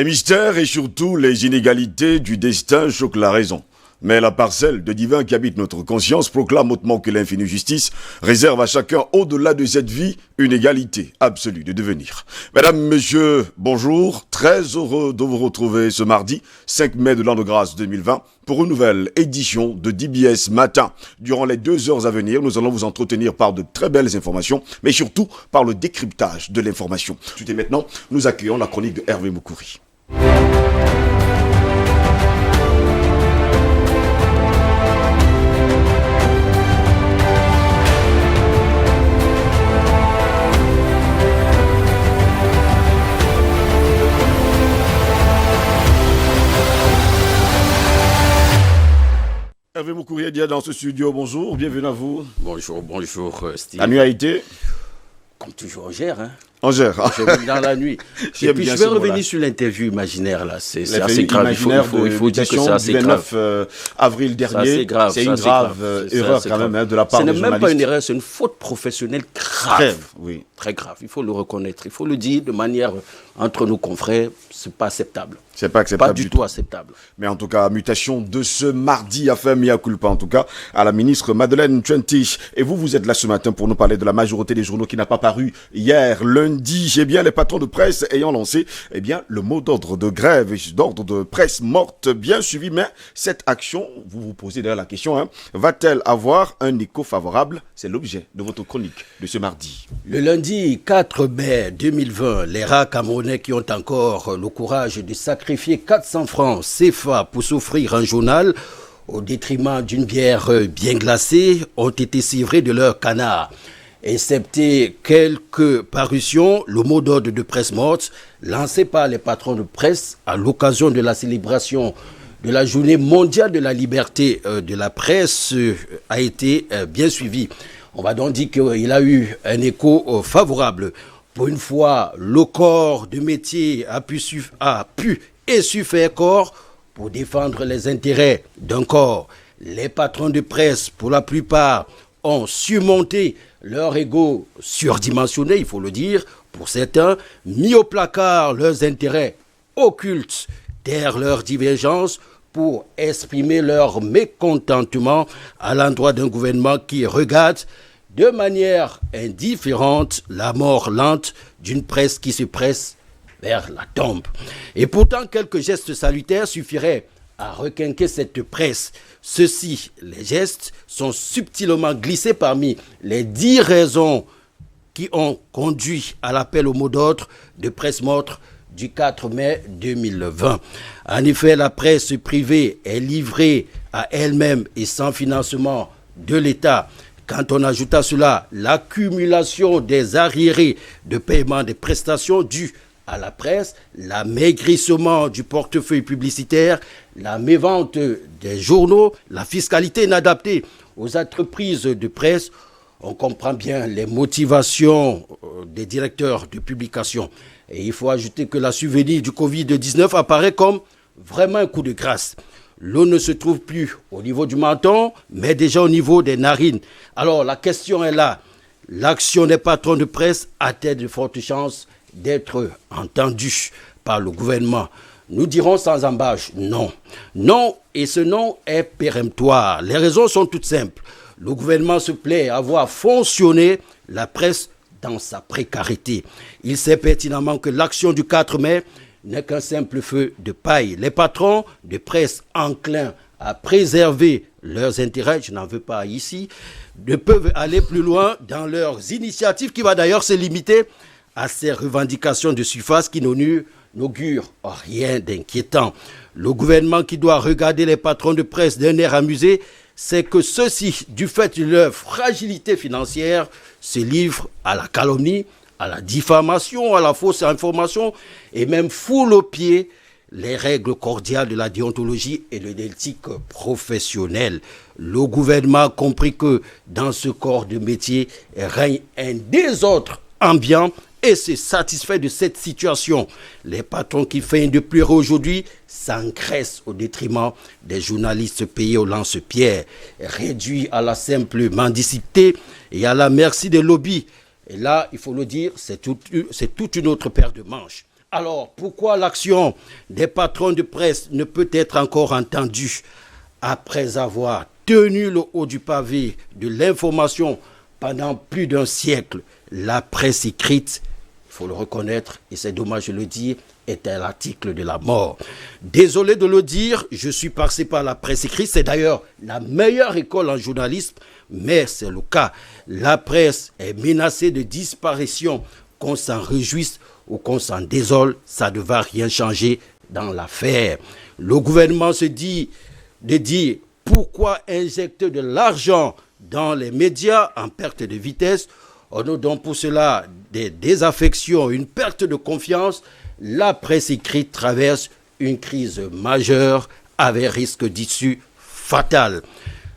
Les mystères et surtout les inégalités du destin choquent la raison. Mais la parcelle de divin qui habite notre conscience proclame hautement que l'infinie justice réserve à chacun, au-delà de cette vie, une égalité absolue de devenir. Mesdames, Messieurs, bonjour. Très heureux de vous retrouver ce mardi 5 mai de l'an de grâce 2020 pour une nouvelle édition de DBS Matin. Durant les 2 heures à venir, nous allons vous entretenir par de très belles informations, mais surtout par le décryptage de l'information. Tout et maintenant, nous accueillons la chronique de Hervé Moukouri. Hervé Moukouri est dans ce studio. Bonjour, bienvenue à vous. Bonjour, Steve. La nuit a été comme toujours, on gère, hein. On gère. Dans la nuit. Et puis je vais revenir sur l'interview imaginaire, là. C'est assez grave. Il faut dire que c'est assez grave. Du 29 avril dernier. C'est une grave erreur quand même de la part des journalistes. Ce n'est même pas une erreur, c'est une faute professionnelle grave. Oui. Très grave. Il faut le reconnaître. Il faut le dire de manière entre nos confrères. C'est pas acceptable. C'est pas acceptable. Pas du tout acceptable. Mais en tout cas, mutation de ce mardi a fait mea culpa, en tout cas, à la ministre Madeleine Tchentich. Et vous êtes là ce matin pour nous parler de la majorité des journaux qui n'a pas paru hier, lundi. Eh bien, les patrons de presse ayant lancé, le mot d'ordre de grève, d'ordre de presse morte, bien suivi. Mais cette action, vous vous posez d'ailleurs la question, va-t-elle avoir un écho favorable? C'est l'objet de votre chronique de ce mardi. Le lundi 4 mai 2020, les rats camerounais qui ont encore le courage de sacrifier 400 francs CFA pour s'offrir un journal au détriment d'une bière bien glacée ont été sévrés de leur canard. Excepté quelques parutions, le mot d'ordre de presse morte lancé par les patrons de presse à l'occasion de la célébration de la journée mondiale de la liberté de la presse a été bien suivi. On va donc dire qu'il a eu un écho favorable. Pour une fois, le corps de métier a pu et su faire corps pour défendre les intérêts d'un corps. Les patrons de presse, pour la plupart, ont surmonté leur ego surdimensionné, il faut le dire, pour certains, mis au placard leurs intérêts occultes, taire leurs divergences pour exprimer leur mécontentement à l'endroit d'un gouvernement qui regarde de manière indifférente la mort lente d'une presse qui se presse vers la tombe. Et pourtant, quelques gestes salutaires suffiraient à requinquer cette presse. Ceux-ci, les gestes, sont subtilement glissés parmi les 10 raisons qui ont conduit à l'appel au mot d'ordre de presse morte du 4 mai 2020. En effet, la presse privée est livrée à elle-même et sans financement de l'État. Quand on ajoute à cela l'accumulation des arriérés de paiement des prestations dues à la presse, l'amaigrissement du portefeuille publicitaire, la mévente des journaux, la fiscalité inadaptée aux entreprises de presse, on comprend bien les motivations des directeurs de publication. Et il faut ajouter que la survenue du Covid-19 apparaît comme vraiment un coup de grâce. L'eau ne se trouve plus au niveau du menton, mais déjà au niveau des narines. Alors la question est là. L'action des patrons de presse a-t-elle de fortes chances d'être entendue par le gouvernement? Nous dirons sans embâche non. Non, et ce non est péremptoire. Les raisons sont toutes simples. Le gouvernement se plaît à voir fonctionner la presse dans sa précarité. Il sait pertinemment que l'action du 4 mai n'est qu'un simple feu de paille. Les patrons de presse enclins à préserver leurs intérêts, je n'en veux pas ici, ne peuvent aller plus loin dans leurs initiatives qui va d'ailleurs se limiter à ces revendications de surface qui n'augurent rien d'inquiétant. Le gouvernement qui doit regarder les patrons de presse d'un air amusé, c'est que ceux-ci, du fait de leur fragilité financière, se livrent à la calomnie, à la diffamation, à la fausse information et même foulent aux pieds les règles cordiales de la déontologie et de l'éthique professionnelle. Le gouvernement a compris que dans ce corps de métier règne un désordre ambiant et se satisfait de cette situation. Les patrons qui feignent de pleurer aujourd'hui s'engraissent au détriment des journalistes payés au lance-pierre, réduits à la simple mendicité et à la merci des lobbies. Et là, il faut le dire, c'est toute une autre paire de manches. Alors, pourquoi l'action des patrons de presse ne peut être encore entendue après avoir tenu le haut du pavé de l'information pendant plus d'un siècle? La presse écrite, il faut le reconnaître, et c'est dommage de le dire, est à l'article de la mort. Désolé de le dire, je suis passé par la presse écrite. C'est d'ailleurs la meilleure école en journalisme, mais c'est le cas. La presse est menacée de disparition. Qu'on s'en réjouisse ou qu'on s'en désole, ça ne va rien changer dans l'affaire. Le gouvernement se dit de dire pourquoi injecter de l'argent dans les médias en perte de vitesse. On a donc pour cela des désaffections, une perte de confiance. La presse écrite traverse une crise majeure avec risque d'issue fatale.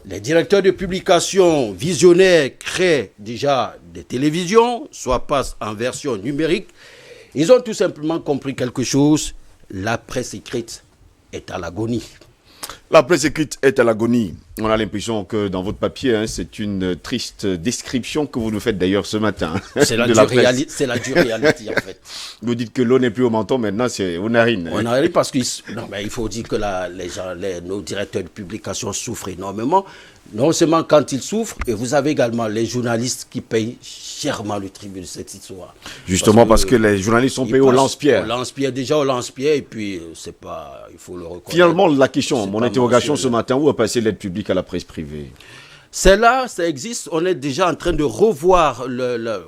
Les directeurs de publication visionnaires créent déjà des télévisions, soit passent en version numérique. Ils ont tout simplement compris quelque chose. La presse écrite est à l'agonie. La presse écrite est à l'agonie. On a l'impression que dans votre papier, c'est une triste description que vous nous faites d'ailleurs ce matin. C'est la dure réalité en fait. Vous dites que l'eau n'est plus au menton, maintenant c'est aux narines. Aux narines parce qu'il faut dire que nos directeurs de publication souffrent énormément. Non seulement quand ils souffrent, et vous avez également les journalistes qui payent chèrement le tribut de cette histoire. Justement parce que les journalistes sont payés au lance-pierre. Au lance-pierre, et puis c'est pas, il faut le reconnaître. Finalement, la question, mon interrogation ce matin, où a passé l'aide publique à la presse privée? C'est là, ça existe. On est déjà en train de revoir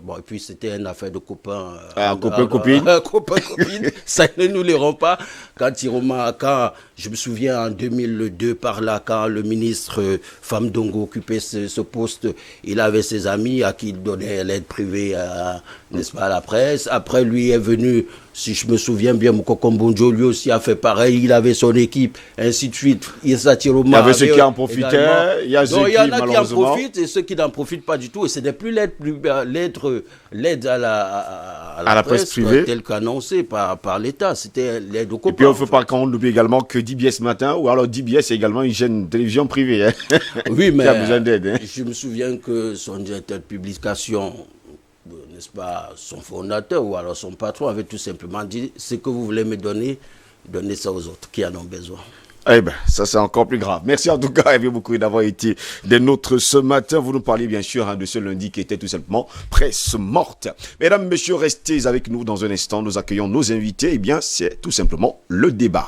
bon, et puis c'était une affaire de copains. Copain-copine. Copain-copine. Ça ne nous l'irons pas. Quand je me souviens en 2002, par là, quand le ministre Famdongo occupait ce poste, il avait ses amis à qui il donnait l'aide privée, n'est-ce pas, à la presse. Après, lui est venu, si je me souviens bien, Mokoko Mbonjo, lui aussi a fait pareil. Il avait son équipe, ainsi de suite. Il y avait ceux qui en profitaient, il y a ceux qui, malheureusement, en profitent et ceux qui n'en profitent pas du tout. Et ce n'est plus l'aide à la presse privée telle qu'annoncée par l'État. C'était l'aide au copain. Et puis on ne fait pas qu'on oublie également que DBS Matin, ou alors DBS est également une chaîne de télévision privée. Oui, mais qui a besoin d'aide. Je me souviens que son directeur de publication, n'est-ce pas, son fondateur ou alors son patron avait tout simplement dit « Ce que vous voulez me donner, donnez ça aux autres qui en ont besoin ». Eh bien, ça c'est encore plus grave. Merci en tout cas, Hervé Boukouri, d'avoir été des nôtres ce matin. Vous nous parliez bien sûr de ce lundi qui était tout simplement presse morte. Mesdames, messieurs, restez avec nous dans un instant. Nous accueillons nos invités. Eh bien, c'est tout simplement le débat.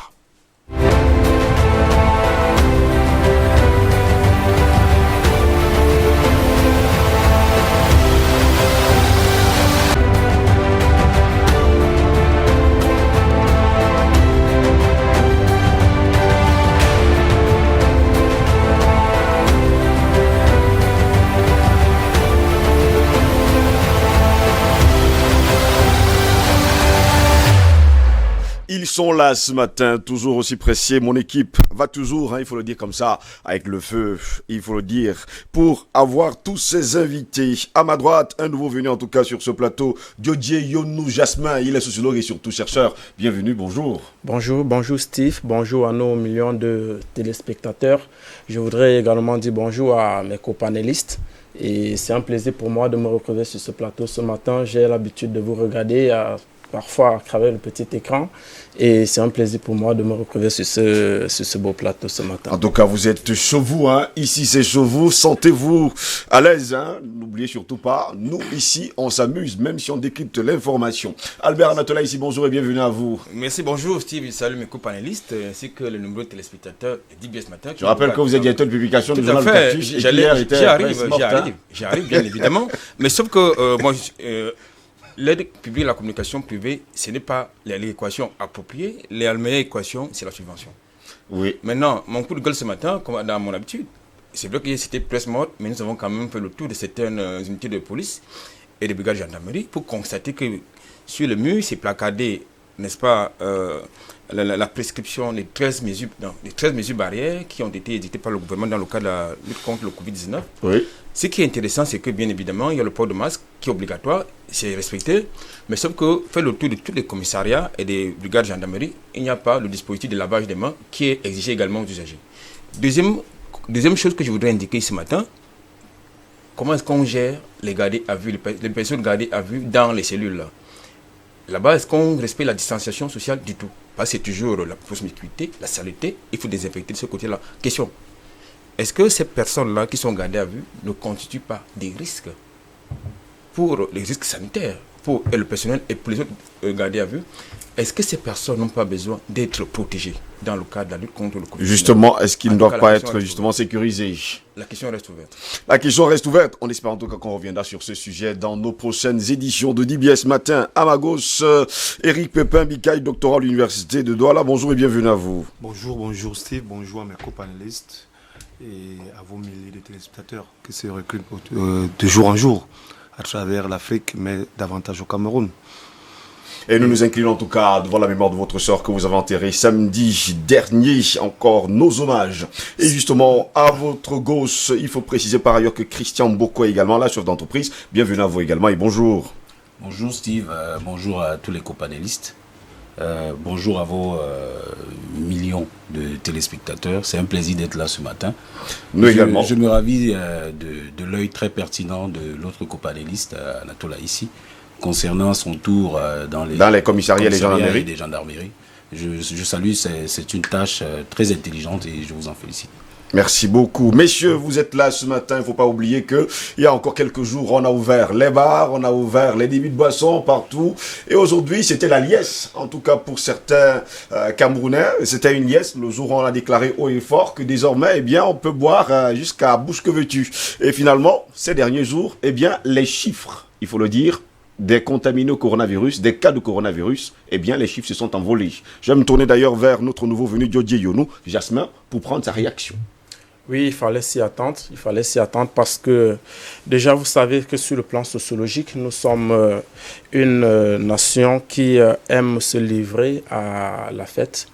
Ils sont là ce matin, toujours aussi pressés. Mon équipe va toujours, il faut le dire comme ça, avec le feu, il faut le dire, pour avoir tous ces invités. À ma droite, un nouveau venu en tout cas sur ce plateau, Diodier Yonou Jasmin. Il est sociologue et surtout chercheur. Bienvenue, bonjour. Bonjour Steve, bonjour à nos millions de téléspectateurs. Je voudrais également dire bonjour à mes copanélistes. Et c'est un plaisir pour moi de me retrouver sur ce plateau ce matin. J'ai l'habitude de vous regarder parfois à travers le petit écran. Et c'est un plaisir pour moi de me retrouver sur ce beau plateau ce matin. En tout cas, vous êtes chez vous, Ici, c'est chez vous. Sentez-vous à l'aise, N'oubliez surtout pas, nous, ici, on s'amuse, même si on décrypte l'information. Albert Anatola, ici, bonjour et bienvenue à vous. Merci, bonjour Steve. Salut mes co-panélistes, ainsi que les nombreux téléspectateurs de DBS Matin. Je rappelle que vous êtes directeur de publication du journal Cactus. J'y arrive, bien évidemment. Mais sauf que moi... l'aide publique à la communication privée, ce n'est pas l'équation appropriée. La meilleure équation, c'est la subvention. Oui. Maintenant, mon coup de gueule ce matin, comme dans mon habitude, c'est vrai que c'était presse morte, mais nous avons quand même fait le tour de certaines unités de police et de brigades de gendarmerie pour constater que sur le mur, c'est placardé, n'est-ce pas, la prescription des 13 mesures barrières qui ont été édictées par le gouvernement dans le cadre de la lutte contre le Covid-19. Oui. Ce qui est intéressant, c'est que bien évidemment, il y a le port de masque qui est obligatoire, c'est respecté, mais sauf que faire le tour de tous les commissariats et des brigades de gendarmerie, il n'y a pas le dispositif de lavage des mains qui est exigé également aux usagers. Deuxième chose que je voudrais indiquer ce matin, comment est-ce qu'on gère les personnes gardées à vue dans les cellules là. Là-bas, est-ce qu'on respecte la distanciation sociale du tout? Parce que c'est toujours la promiscuité, la saleté, il faut désinfecter de ce côté-là. Question, est-ce que ces personnes-là qui sont gardées à vue ne constituent pas des risques pour les risques sanitaires, pour le personnel et pour les autres gardés à vue? Est-ce que ces personnes n'ont pas besoin d'être protégées dans le cadre de la lutte contre le Covid-19? Justement, est-ce qu'ils ne doivent pas être justement sécurisés? La question reste ouverte. La question reste ouverte. On espère en tout cas qu'on reviendra sur ce sujet dans nos prochaines éditions de DBS Matin. À ma gauche, Éric Pépin Bikaï, doctorat à l'Université de Douala. Bonjour et bienvenue à vous. Bonjour Steve, bonjour à mes copanélistes et à vos milliers de téléspectateurs qui se recrutent de jour en jour à travers l'Afrique, mais davantage au Cameroun. Et nous nous inclinons en tout cas devant la mémoire de votre sœur que vous avez enterrée samedi dernier. Encore nos hommages. Et justement, à votre gauche, il faut préciser par ailleurs que Christian Boko est également là, chef d'entreprise. Bienvenue à vous également et bonjour. Bonjour Steve, bonjour à tous les copanélistes. Bonjour à vos millions de téléspectateurs. C'est un plaisir d'être là ce matin. Nous également. Je me ravis de l'œil très pertinent de l'autre copanéliste, Anatola ici, concernant son tour dans les commissariats et les gendarmeries. Je salue, c'est une tâche très intelligente et je vous en félicite. Merci beaucoup. Messieurs, vous êtes là ce matin, il ne faut pas oublier qu'il y a encore quelques jours, on a ouvert les bars, on a ouvert les débits de boissons partout. Et aujourd'hui, c'était la liesse, en tout cas pour certains Camerounais. C'était une liesse, le jour où on a déclaré haut et fort que désormais, eh bien, on peut boire jusqu'à bouche que veux-tu. Et finalement, ces derniers jours, eh bien, les chiffres, il faut le dire, des contaminés au coronavirus, des cas de coronavirus, eh bien, les chiffres se sont envolés. Je vais me tourner d'ailleurs vers notre nouveau venu, Diodier Yonou, Jasmin, pour prendre sa réaction. Oui, il fallait s'y attendre. Il fallait s'y attendre parce que déjà, vous savez que sur le plan sociologique, nous sommes une nation qui aime se livrer à la fête,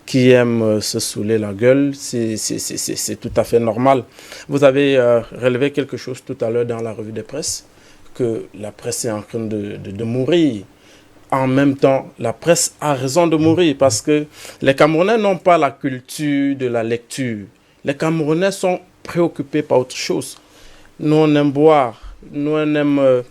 qui aime se saouler la gueule. C'est tout à fait normal. Vous avez relevé quelque chose tout à l'heure dans la revue de presse, que la presse est en train de mourir. En même temps, la presse a raison de mourir parce que les Camerounais n'ont pas la culture de la lecture. Les Camerounais sont préoccupés par autre chose. Nous, on aime boire. Nous, on aime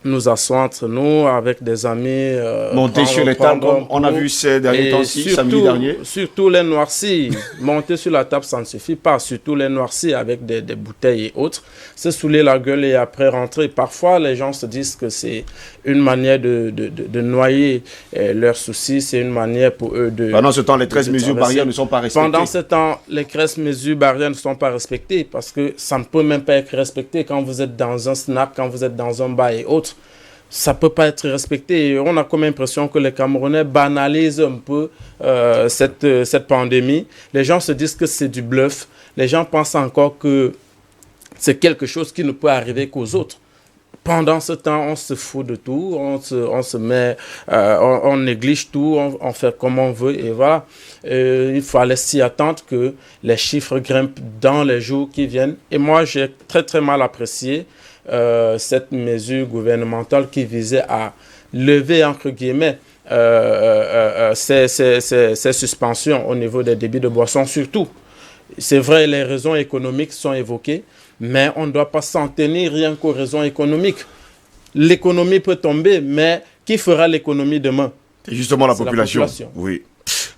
nous asseoir entre nous avec des amis. Monter sur les tables, comme on a vu ces derniers temps-ci, samedi dernier. Surtout les noircis. Monter sur la table, ça ne suffit pas. Surtout les noircis avec des bouteilles et autres. Se saouler la gueule et après rentrer. Parfois, les gens se disent que c'est une manière de noyer leurs soucis. C'est une manière pour eux de... Pendant ce temps, les 13 mesures barrières ne sont pas respectées. Pendant ce temps, les 13 mesures barrières ne sont pas respectées parce que ça ne peut même pas être respecté quand vous êtes dans un snap, quand vous êtes dans un bar et autres. Ça ne peut pas être respecté. Et on a comme impression que les Camerounais banalisent un peu cette pandémie. Les gens se disent que c'est du bluff. Les gens pensent encore que c'est quelque chose qui ne peut arriver qu'aux autres. Pendant ce temps, on se fout de tout, on néglige tout, on fait comme on veut et voilà. Il fallait s'y attendre que les chiffres grimpent dans les jours qui viennent. Et moi, j'ai très très mal apprécié cette mesure gouvernementale qui visait à lever, entre guillemets, ces suspensions au niveau des débits de boissons surtout. C'est vrai, les raisons économiques sont évoquées, mais on ne doit pas s'en tenir rien qu'aux raisons économiques. L'économie peut tomber, mais qui fera l'économie demain? Et justement, la population. Oui.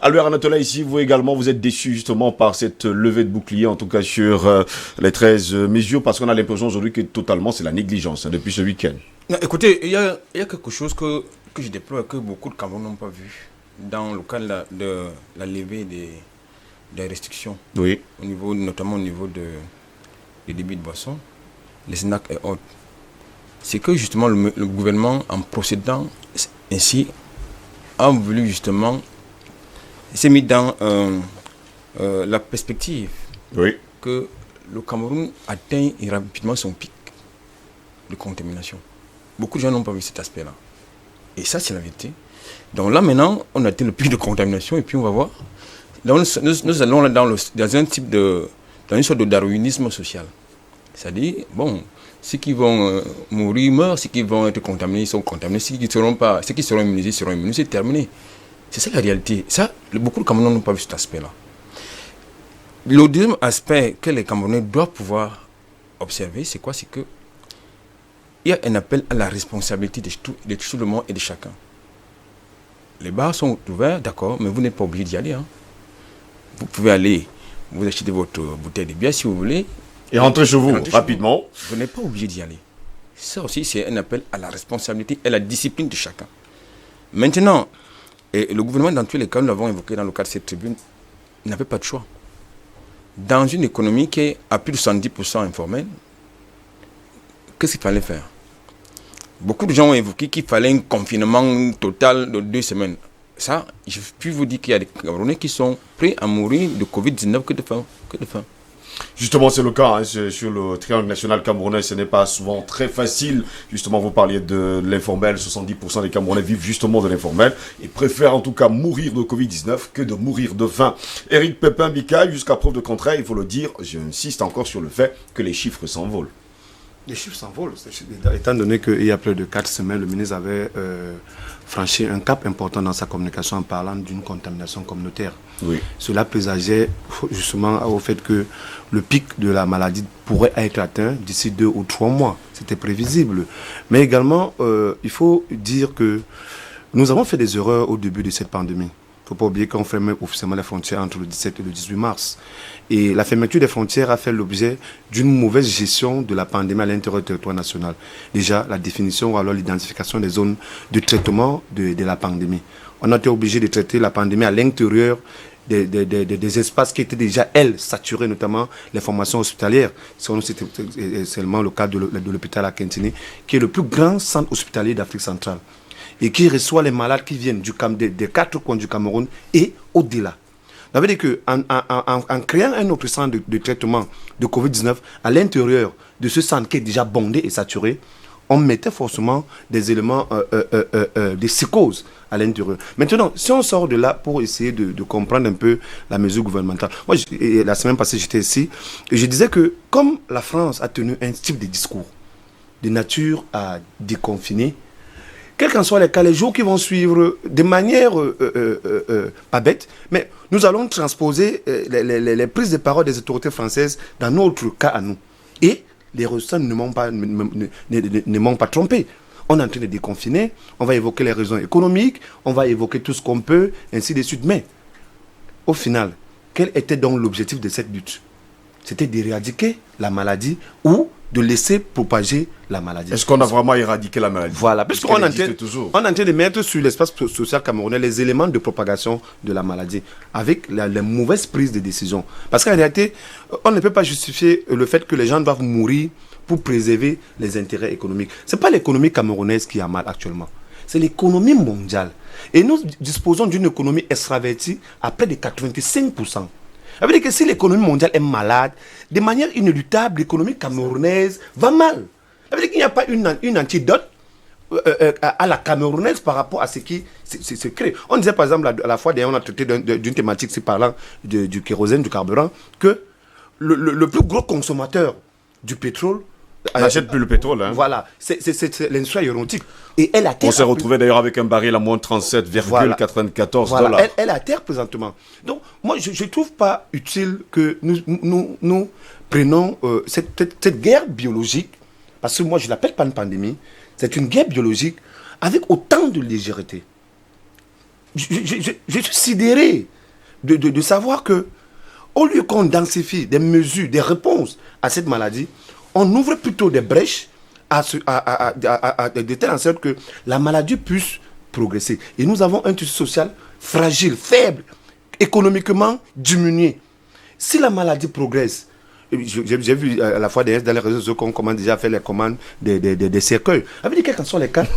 Alors, Anatola, ici, vous également, vous êtes déçu justement par cette levée de bouclier, en tout cas sur les 13 mesures, parce qu'on a l'impression aujourd'hui que totalement c'est la négligence depuis ce week-end. Non, écoutez, il y a quelque chose que je déplore, que beaucoup de Camerounais n'ont pas vu dans le cadre de la levée des restrictions. Oui. Notamment au niveau des débits de boissons, les snacks et autres. C'est que justement le gouvernement, en procédant ainsi, a voulu justement... s'est mis dans la perspective que le Cameroun atteint rapidement son pic de contamination. Beaucoup de gens n'ont pas vu cet aspect-là. Et ça, c'est la vérité. Donc là, maintenant, on atteint le pic de contamination et puis on va voir. Donc, nous allons là dans un type dans une sorte de darwinisme social. C'est-à-dire, bon, ceux qui vont mourir meurent, ceux qui vont être contaminés sont contaminés, ceux qui seront immunisés seront immunisés, c'est terminé. C'est ça la réalité. Ça, beaucoup de Camerounais n'ont pas vu cet aspect-là. Le deuxième aspect que les Camerounais doivent pouvoir observer, c'est quoi? C'est qu'il y a un appel à la responsabilité de tout le monde et de chacun. les bars sont ouverts, d'accord, mais vous n'êtes pas obligé d'y aller. Hein. Vous pouvez aller, vous achetez votre bouteille de bière si vous voulez. Et rentrer chez vous, rapidement. Vous n'êtes pas obligé d'y aller. Ça aussi, c'est un appel à la responsabilité et à la discipline de chacun. Maintenant, et le gouvernement, dans tous les cas, nous l'avons évoqué dans le cadre de cette tribune, n'avait pas de choix. Dans une économie qui est à plus de 70% informelle, qu'est-ce qu'il fallait faire? Beaucoup de gens ont évoqué qu'il fallait un confinement total de 2 semaines. Ça, je puis vous dire qu'il y a des Camerounais qui sont prêts à mourir de Covid-19 que de faim. Justement, c'est le cas hein, sur le triangle national camerounais. Ce n'est pas souvent très facile. Justement, vous parliez de l'informel. 70% des Camerounais vivent justement de l'informel et préfèrent en tout cas mourir de Covid-19 que de mourir de faim. Éric Pépin-Bika, jusqu'à preuve de contraire, il faut le dire, j'insiste encore sur le fait que les chiffres s'envolent. Les chiffres s'envolent, étant donné qu'il y a plus de 4 semaines, le ministre avait franchi un cap important dans sa communication en parlant d'une contamination communautaire. Oui. Cela présageait justement au fait que le pic de la maladie pourrait être atteint d'ici 2 ou 3 mois. C'était prévisible. Mais également, il faut dire que nous avons fait des erreurs au début de cette pandémie. Il ne faut pas oublier qu'on fermait officiellement les frontières entre le 17 et le 18 mars. Et la fermeture des frontières a fait l'objet d'une mauvaise gestion de la pandémie à l'intérieur du territoire national. Déjà, la définition ou alors l'identification des zones de traitement de la pandémie. On a été obligé de traiter la pandémie à l'intérieur des espaces qui étaient déjà, saturés, notamment les formations hospitalières. C'était seulement le cas de l'hôpital à Kentini, qui est le plus grand centre hospitalier d'Afrique centrale et qui reçoit les malades qui viennent des 4 coins du Cameroun et au-delà. Ça veut dire qu'en créant un autre centre de traitement de Covid-19 à l'intérieur de ce centre qui est déjà bondé et saturé, on mettait forcément des éléments de psychose à l'intérieur. Maintenant, si on sort de là pour essayer de comprendre un peu la mesure gouvernementale, moi, la semaine passée, j'étais ici et je disais que comme la France a tenu un type de discours de nature à déconfiner, quels qu'en soient les cas, les jours qui vont suivre, de manière pas bête, mais nous allons transposer les prises de parole des autorités françaises dans notre cas à nous. Et les résultats ne m'ont pas trompé. On est en train de déconfiner, on va évoquer les raisons économiques, on va évoquer tout ce qu'on peut, ainsi de suite. Mais, au final, quel était donc l'objectif de cette lutte? C'était d'éradiquer la maladie ou de laisser propager la maladie. Est-ce qu'on a vraiment éradiqué la maladie? Voilà, parce qu'on est en train de mettre sur l'espace social camerounais les éléments de propagation de la maladie avec les mauvaises prises de décision. Parce qu'en réalité, on ne peut pas justifier le fait que les gens doivent mourir pour préserver les intérêts économiques. Ce n'est pas l'économie camerounaise qui a mal actuellement, c'est l'économie mondiale. Et nous disposons d'une économie extravertie à près de 85%. Ça veut dire que si l'économie mondiale est malade, de manière inéluctable, l'économie camerounaise va mal. Ça veut dire qu'il n'y a pas une antidote à la camerounaise par rapport à ce qui se crée. On disait par exemple, à la fois, d'ailleurs, on a traité d'une thématique, c'est parlant du kérosène, du carburant, que le plus gros consommateur du pétrole n'achète plus le pétrole. Hein. Voilà, c'est l'industrie aéronautique. Et elle on s'est retrouvé d'ailleurs avec un baril à moins 37,94 voilà. $. Elle est à terre présentement. Donc, moi, je ne trouve pas utile que nous prenons cette guerre biologique, parce que moi, je ne l'appelle pas une pandémie, c'est une guerre biologique avec autant de légèreté. Je suis sidéré de savoir que, au lieu qu'on densifie des mesures, des réponses à cette maladie, on ouvre plutôt des brèches de telle sorte que la maladie puisse progresser. Et nous avons un tissu social fragile, faible, économiquement diminué. Si la maladie progresse, j'ai vu à la fois dans les réseaux sociaux qu'on commence déjà à faire les commandes des cercueils. Ça veut dire, quels que soient les cas,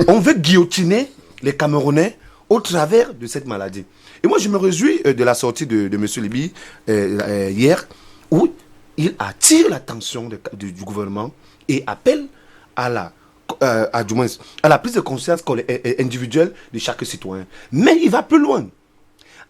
on veut guillotiner les Camerounais au travers de cette maladie. Et moi, je me réjouis de la sortie de M. Liby hier, où il attire l'attention du gouvernement et appelle à la prise de conscience individuelle de chaque citoyen. Mais il va plus loin,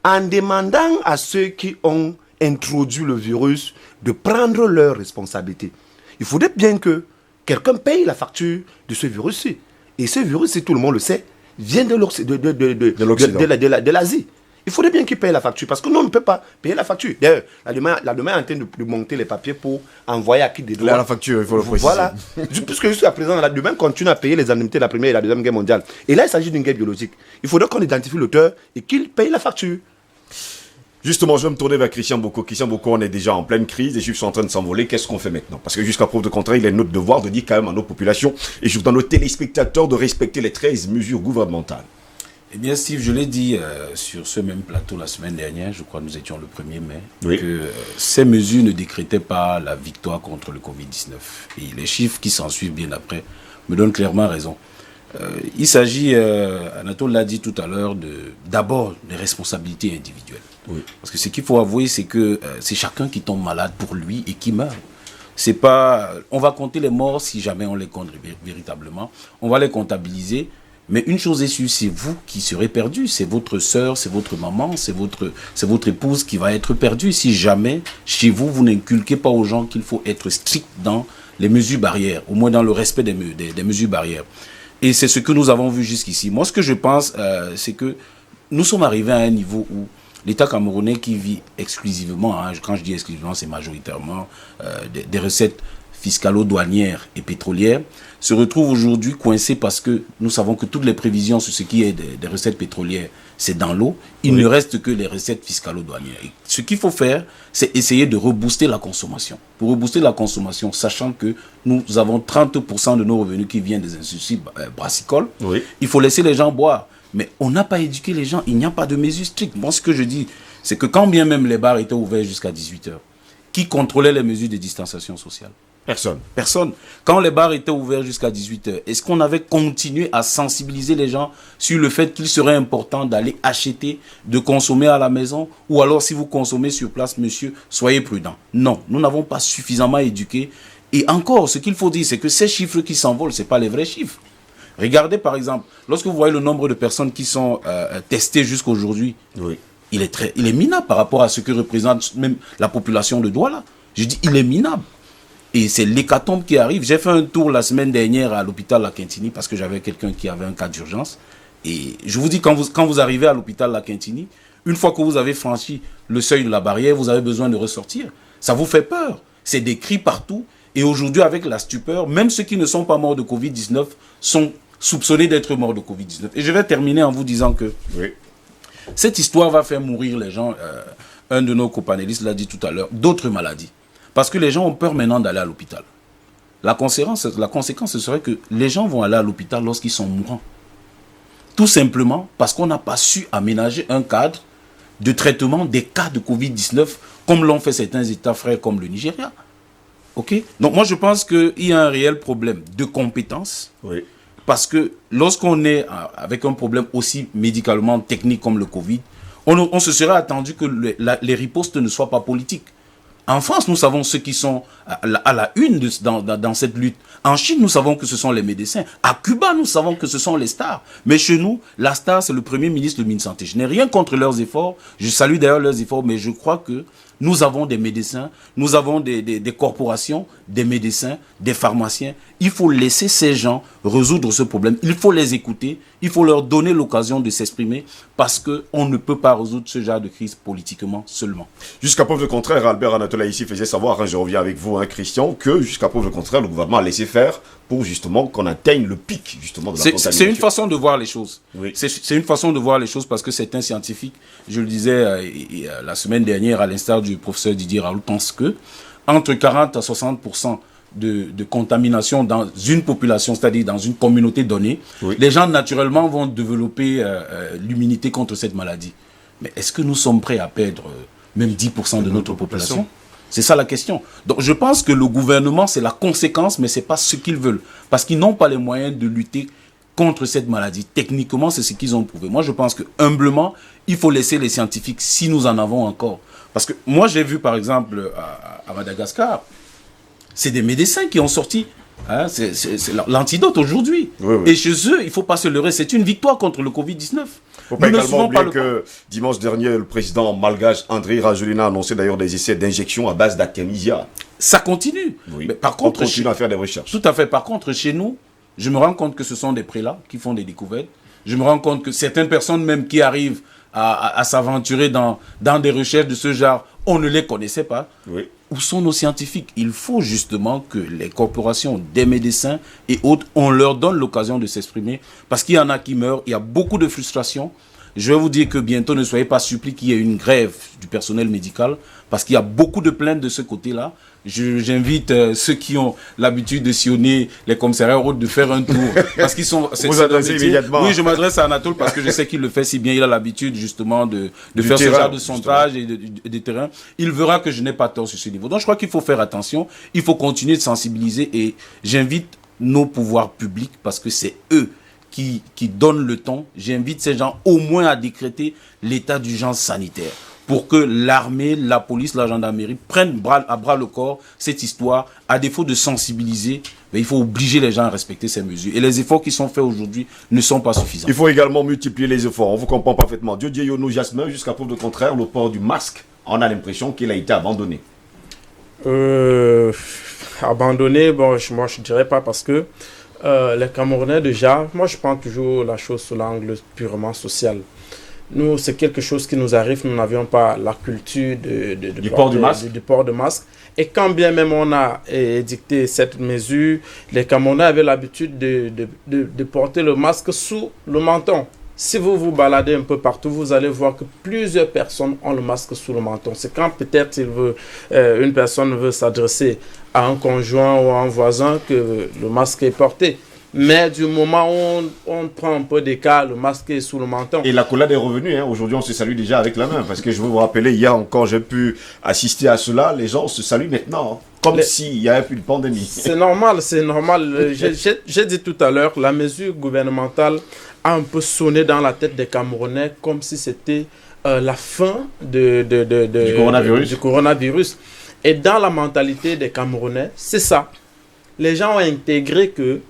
en demandant à ceux qui ont introduit le virus de prendre leurs responsabilités. Il faudrait bien que quelqu'un paye la facture de ce virus-ci. Et ce virus, si tout le monde le sait, vient de l'Asie. Il faudrait bien qu'il paye la facture, parce que nous, on ne peut pas payer la facture. D'ailleurs, la demain est en train de monter les papiers pour envoyer à qui des droits. La facture, il faut le préciser. Voilà. Puisque jusqu'à présent, la demain continue à payer les indemnités de la Première et la Deuxième Guerre mondiale. Et là, il s'agit d'une guerre biologique. Il faudrait qu'on identifie l'auteur et qu'il paye la facture. Justement, je vais me tourner vers Christian Boko. Christian Boko, on est déjà en pleine crise, les chiffres sont en train de s'envoler. Qu'est-ce qu'on fait maintenant? Parce que jusqu'à preuve de contraire, il est notre devoir de dire quand même à nos populations et surtout à nos téléspectateurs de respecter les 13 mesures gouvernementales. Eh bien, Steve, je l'ai dit sur ce même plateau la semaine dernière, je crois que nous étions le 1er mai, que ces mesures ne décrétaient pas la victoire contre le Covid-19. Et les chiffres qui s'en suivent bien après me donnent clairement raison. Il s'agit, Anatole l'a dit tout à l'heure, d'abord des responsabilités individuelles. Oui. Parce que ce qu'il faut avouer, c'est que c'est chacun qui tombe malade pour lui et qui meurt. C'est pas, on va compter les morts si jamais on les compte véritablement. On va les comptabiliser. Mais une chose est sûre, c'est vous qui serez perdu. C'est votre sœur, c'est votre maman, c'est votre épouse qui va être perdue. Si jamais, chez vous, vous n'inculquez pas aux gens qu'il faut être strict dans les mesures barrières, au moins dans le respect des mesures barrières. Et c'est ce que nous avons vu jusqu'ici. Moi, ce que je pense, c'est que nous sommes arrivés à un niveau où l'État camerounais qui vit exclusivement, quand je dis exclusivement, c'est majoritairement des recettes fiscalo-douanières et pétrolières, se retrouve aujourd'hui coincé parce que nous savons que toutes les prévisions sur ce qui est des recettes pétrolières, c'est dans l'eau. Il ne reste que les recettes fiscalo-douanières. Et ce qu'il faut faire, c'est essayer de rebooster la consommation. Pour rebooster la consommation, sachant que nous avons 30% de nos revenus qui viennent des industries brassicoles, il faut laisser les gens boire. Mais on n'a pas éduqué les gens, il n'y a pas de mesures strictes. Moi, ce que je dis, c'est que quand bien même les bars étaient ouverts jusqu'à 18h, qui contrôlait les mesures de distanciation sociale? Personne. Quand les bars étaient ouverts jusqu'à 18h, est-ce qu'on avait continué à sensibiliser les gens sur le fait qu'il serait important d'aller acheter, de consommer à la maison? Ou alors, si vous consommez sur place, monsieur, soyez prudent. Non, nous n'avons pas suffisamment éduqué. Et encore, ce qu'il faut dire, c'est que ces chiffres qui s'envolent, ce n'est pas les vrais chiffres. Regardez, par exemple, lorsque vous voyez le nombre de personnes qui sont testées jusqu'à aujourd'hui, il est minable par rapport à ce que représente même la population de Douala. Je dis, il est minable. Et c'est l'hécatombe qui arrive. J'ai fait un tour la semaine dernière à l'hôpital La Quintini parce que j'avais quelqu'un qui avait un cas d'urgence. Et je vous dis, quand vous arrivez à l'hôpital La Quintini, une fois que vous avez franchi le seuil de la barrière, vous avez besoin de ressortir. Ça vous fait peur. C'est des cris partout. Et aujourd'hui, avec la stupeur, même ceux qui ne sont pas morts de Covid-19 sont soupçonnés d'être morts de Covid-19. Et je vais terminer en vous disant que cette histoire va faire mourir les gens. Un de nos copanélistes l'a dit tout à l'heure, d'autres maladies. Parce que les gens ont peur maintenant d'aller à l'hôpital. La conséquence, ce serait que les gens vont aller à l'hôpital lorsqu'ils sont mourants. Tout simplement parce qu'on n'a pas su aménager un cadre de traitement des cas de Covid-19 comme l'ont fait certains États frères comme le Nigeria. Okay? Donc moi je pense qu'il y a un réel problème de compétence. Parce que lorsqu'on est avec un problème aussi médicalement technique comme le Covid, on se serait attendu que les ripostes ne soient pas politiques. En France, nous savons ceux qui sont à la une dans cette lutte. En Chine, nous savons que ce sont les médecins. À Cuba, nous savons que ce sont les stars. Mais chez nous, la star, c'est le Premier ministre, le ministre de la Santé. Je n'ai rien contre leurs efforts. Je salue d'ailleurs leurs efforts, mais je crois que nous avons des médecins, nous avons des corporations, des médecins, des pharmaciens. Il faut laisser ces gens résoudre ce problème. Il faut les écouter. Il faut leur donner l'occasion de s'exprimer parce qu'on ne peut pas résoudre ce genre de crise politiquement seulement. Jusqu'à preuve de contraire, Albert Anatole ici faisait savoir, je reviens avec vous, Christian, que jusqu'à preuve de contraire, le gouvernement a laissé faire pour justement qu'on atteigne le pic justement de la contamination. C'est une façon de voir les choses. C'est une façon de voir les choses parce que certains scientifiques, je le disais la semaine dernière à l'instar du professeur Didier Raoult, pensent que entre 40 à 60% de contamination dans une population, c'est-à-dire dans une communauté donnée, les gens naturellement vont développer l'immunité contre cette maladie. Mais est-ce que nous sommes prêts à perdre même 10% de notre population? C'est ça la question. Donc je pense que le gouvernement, c'est la conséquence, mais ce n'est pas ce qu'ils veulent. Parce qu'ils n'ont pas les moyens de lutter contre cette maladie. Techniquement, c'est ce qu'ils ont prouvé. Moi, je pense que humblement, il faut laisser les scientifiques, si nous en avons encore. Parce que moi, j'ai vu, par exemple, à Madagascar, c'est des médecins qui ont sorti. C'est l'antidote aujourd'hui. Et chez eux, il ne faut pas se leurrer. C'est une victoire contre le Covid-19. Il ne faut pas également oublier que dimanche dernier, le président malgache Andry Rajoelina a annoncé d'ailleurs des essais d'injection à base d'artémisia. Ça continue. Mais par contre, on continue à faire des recherches. Tout à fait. Par contre, chez nous, je me rends compte que ce sont des prélats qui font des découvertes. je me rends compte que certaines personnes même qui arrivent à s'aventurer dans des recherches de ce genre, on ne les connaissait pas. Oui. Où sont nos scientifiques? Il faut justement que les corporations, des médecins et autres, on leur donne l'occasion de s'exprimer, parce qu'il y en a qui meurent, il y a beaucoup de frustration. Je vais vous dire que bientôt, ne soyez pas surpris qu'il y ait une grève du personnel médical, parce qu'il y a beaucoup de plaintes de ce côté-là. J'invite ceux qui ont l'habitude de sillonner les commissariats de faire un tour, parce qu'ils sont... Vous adressez immédiatement. Oui, je m'adresse à Anatole parce que je sais qu'il le fait si bien. Il a l'habitude justement de faire ce genre de sondage et de terrain. Il verra que je n'ai pas tort sur ce niveau. Donc je crois qu'il faut faire attention. Il faut continuer de sensibiliser et j'invite nos pouvoirs publics, parce que c'est eux qui donnent le ton. J'invite ces gens au moins à décréter l'état d'urgence sanitaire, pour que l'armée, la police, la gendarmerie prennent à bras le corps cette histoire. À défaut de sensibiliser, mais il faut obliger les gens à respecter ces mesures. Et les efforts qui sont faits aujourd'hui ne sont pas suffisants. Il faut également multiplier les efforts. On vous comprend parfaitement. Dieu Yono Jasmin, jusqu'à preuve de contraire, le port du masque, on a l'impression qu'il a été abandonné. Abandonné, bon, moi je dirais pas, parce que les Camerounais déjà, moi je prends toujours la chose sous l'angle purement social. Nous, c'est quelque chose qui nous arrive, nous n'avions pas la culture du port de masque. Et quand bien même on a édicté cette mesure, les Camerounais avaient l'habitude de porter le masque sous le menton. Si vous vous baladez un peu partout, vous allez voir que plusieurs personnes ont le masque sous le menton. C'est quand peut-être une personne veut s'adresser à un conjoint ou à un voisin que le masque est porté. Mais du moment où on prend un peu d'écart, le masque est sous le menton. Et la collade est revenue. Aujourd'hui, on se salue déjà avec la main. Parce que je veux vous rappeler, hier encore, j'ai pu assister à cela. Les gens se saluent maintenant, comme s'il n'y avait plus de pandémie. C'est normal, c'est normal. J'ai dit tout à l'heure, la mesure gouvernementale a un peu sonné dans la tête des Camerounais comme si c'était la fin du coronavirus. Et dans la mentalité des Camerounais, c'est ça. Les gens ont intégré que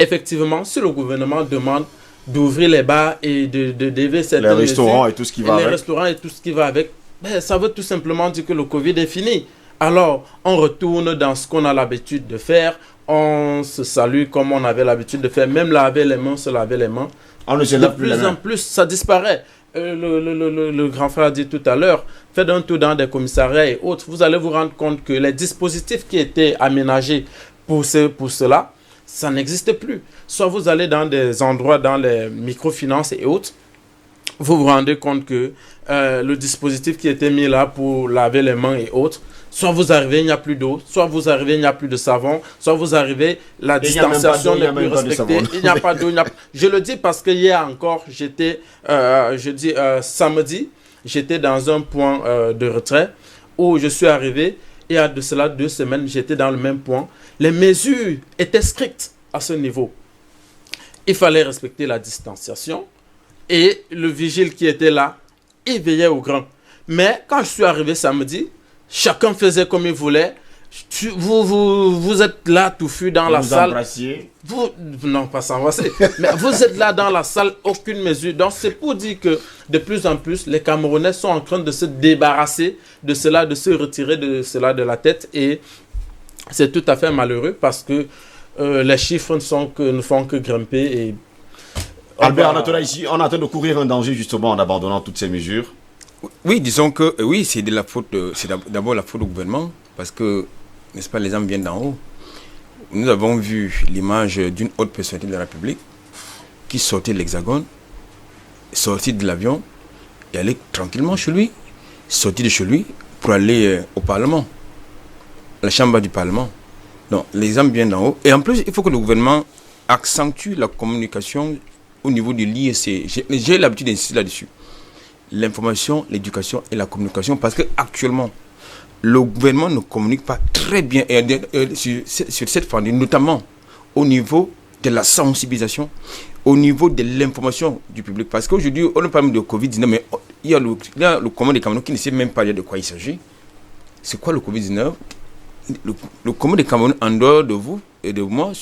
effectivement, si le gouvernement demande d'ouvrir les bars et de lever cette les restaurants et tout ce qui va avec. Les restaurants et tout ce qui va avec, ben, ça veut tout simplement dire que le Covid est fini. Alors, on retourne dans ce qu'on a l'habitude de faire. On se salue comme on avait l'habitude de faire. Même laver les mains, se laver les mains. On ne se lave plus les mains. De plus en plus, ça disparaît. Le grand frère a dit tout à l'heure, faites un tour dans des commissariats et autres. Vous allez vous rendre compte que les dispositifs qui étaient aménagés pour cela, ça n'existe plus. Soit vous allez dans des endroits, dans les microfinances et autres, vous vous rendez compte que le dispositif qui était mis là pour laver les mains et autres, soit vous arrivez, il n'y a plus d'eau, soit vous arrivez, il n'y a plus de savon, soit vous arrivez, la distanciation n'est plus respectée, il n'y a pas d'eau. Je le dis parce que hier encore, samedi, j'étais dans un point de retrait où je suis arrivé. Et à de cela 2 semaines, j'étais dans le même point. Les mesures étaient strictes à ce niveau. Il fallait respecter la distanciation. Et le vigile qui était là, il veillait au grand. Mais quand je suis arrivé samedi, chacun faisait comme il voulait. Vous êtes là touffu dans la salle. Non, pas s'embrasser. Mais vous êtes là dans la salle, aucune mesure. Donc c'est pour dire que de plus en plus, les Camerounais sont en train de se débarrasser de cela, de se retirer de cela de la tête. Et c'est tout à fait malheureux parce que les chiffres ne font que grimper. Et Albert Anatola, ici, on est en train de courir un danger justement en abandonnant toutes ces mesures. Oui, disons que oui, c'est de la faute. C'est d'abord la faute au gouvernement parce que, n'est-ce pas, les hommes viennent d'en haut. Nous avons vu l'image d'une haute personnalité de la République qui sortait de l'Hexagone, sortit de l'avion et allait tranquillement chez lui, sortit de chez lui pour aller au Parlement, la chambre du Parlement. Donc, les hommes viennent d'en haut. Et en plus, il faut que le gouvernement accentue la communication au niveau de l'IEC. J'ai l'habitude d'insister là-dessus. L'information, l'éducation et la communication, parce qu'actuellement, le gouvernement ne communique pas très bien sur cette famille, notamment au niveau de la sensibilisation, au niveau de l'information du public. Parce qu'aujourd'hui, on ne parle de Covid-19, mais il y a le commun des Camerounais qui ne sait même pas de quoi il s'agit. C'est quoi le Covid-19 ? Le commun des Camerounais, en dehors de vous et de moi,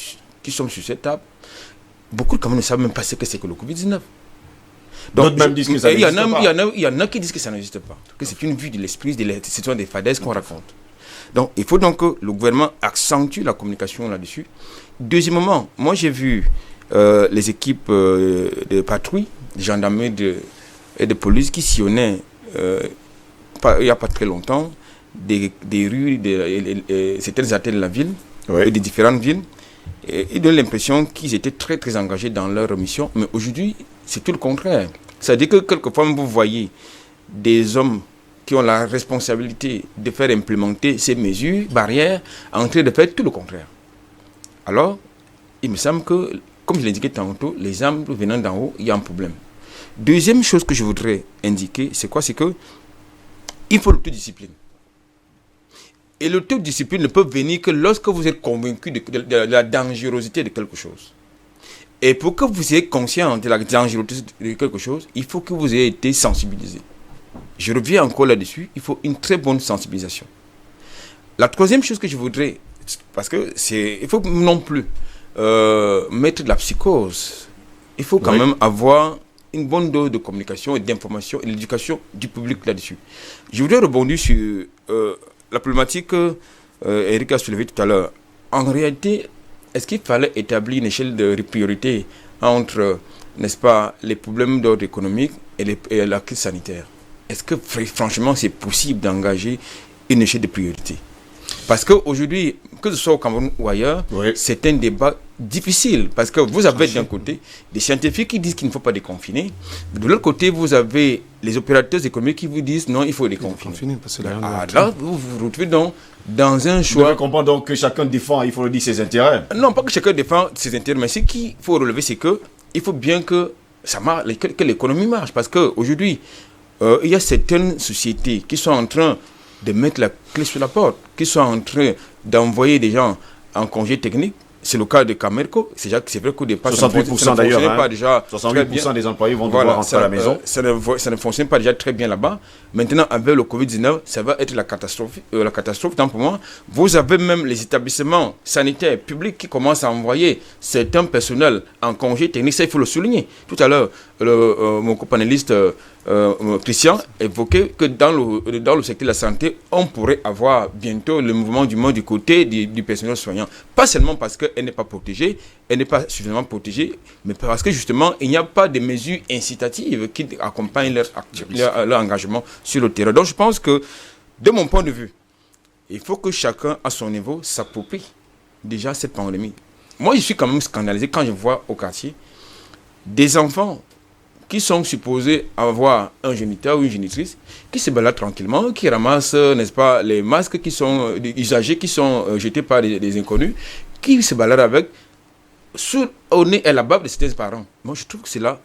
qui sommes sur cette table, beaucoup de Camerounais ne savent même pas ce que c'est que le Covid-19. D'autres même disent que ça n'existe pas. Il y en a qui disent que ça n'existe pas, que c'est une vue de l'esprit, ce sont des fadaises qu'on raconte. Donc, il faut donc que le gouvernement accentue la communication là-dessus. Deuxièmement, moi j'ai vu les équipes de patrouille, de gendarmerie et de police qui sillonnaient il n'y a pas très longtemps des rues, certaines artères de la ville, et des différentes villes. Et ils donnent l'impression qu'ils étaient très très engagés dans leur mission, mais aujourd'hui c'est tout le contraire. C'est-à-dire que quelquefois vous voyez des hommes qui ont la responsabilité de faire implémenter ces mesures, barrières, en train de faire tout le contraire. Alors, il me semble que, comme je l'ai indiqué tantôt, les armes venant d'en haut, il y a un problème. Deuxième chose que je voudrais indiquer, c'est quoi? C'est que il faut l'autodiscipline. Et l'autodiscipline ne peut venir que lorsque vous êtes convaincu de la dangerosité de quelque chose. Et pour que vous soyez conscient de la dangerosité de quelque chose, il faut que vous ayez été sensibilisé. Je reviens encore là-dessus, il faut une très bonne sensibilisation. La troisième chose que je voudrais, parce que il faut non plus mettre de la psychose. Il faut quand même avoir une bonne dose de communication et d'information et l'éducation du public là-dessus. Je voudrais rebondir sur la problématique que Eric a soulevée tout à l'heure. En réalité, est-ce qu'il fallait établir une échelle de priorité entre, n'est-ce pas, les problèmes d'ordre économique et la crise sanitaire? Est-ce que franchement c'est possible d'engager une échelle de priorité? Parce qu'aujourd'hui, que ce soit au Cameroun ou ailleurs, c'est un débat difficile. Parce que vous avez d'un côté des scientifiques qui disent qu'il ne faut pas déconfiner. De l'autre côté, vous avez les opérateurs économiques qui vous disent non, il faut déconfiner. Là, vous vous retrouvez donc dans un choix. Vous devez comprendre donc que chacun défend, il faut le dire, ses intérêts. Non, pas que chacun défend ses intérêts, mais ce qu'il faut relever, c'est qu'il faut bien que ça marche, que l'économie marche. Parce qu'aujourd'hui, il y a certaines sociétés qui sont en train de mettre la clé sur la porte, qui sont en train d'envoyer des gens en congé technique. C'est le cas de Camerco. C'est vrai qu'au départ, 68% d'ailleurs, pas déjà 68% des employés vont devoir rentrer à la maison. Ça ne fonctionne pas déjà très bien là-bas. Maintenant, avec le Covid-19, ça va être la catastrophe. Tant pour moi, vous avez même les établissements sanitaires publics qui commencent à envoyer certains personnels en congé technique. Ça, il faut le souligner. Tout à l'heure, mon copanéliste Christian évoquait que dans le secteur de la santé, on pourrait avoir bientôt le mouvement du monde du côté du personnel soignant. Pas seulement parce qu'elle n'est pas protégée, elle n'est pas suffisamment protégée, mais parce que justement, il n'y a pas de mesures incitatives qui accompagnent leur engagement sur le terrain. Donc je pense que, de mon point de vue, il faut que chacun, à son niveau, s'approprie déjà cette pandémie. Moi, je suis quand même scandalisé quand je vois au quartier des enfants qui sont supposés avoir un géniteur ou une génitrice, qui se baladent tranquillement, qui ramassent, n'est-ce pas, les masques qui sont usagés, qui sont jetés par des inconnus, qui se baladent avec, au nez et la barbe de certains parents. Moi, je trouve que c'est là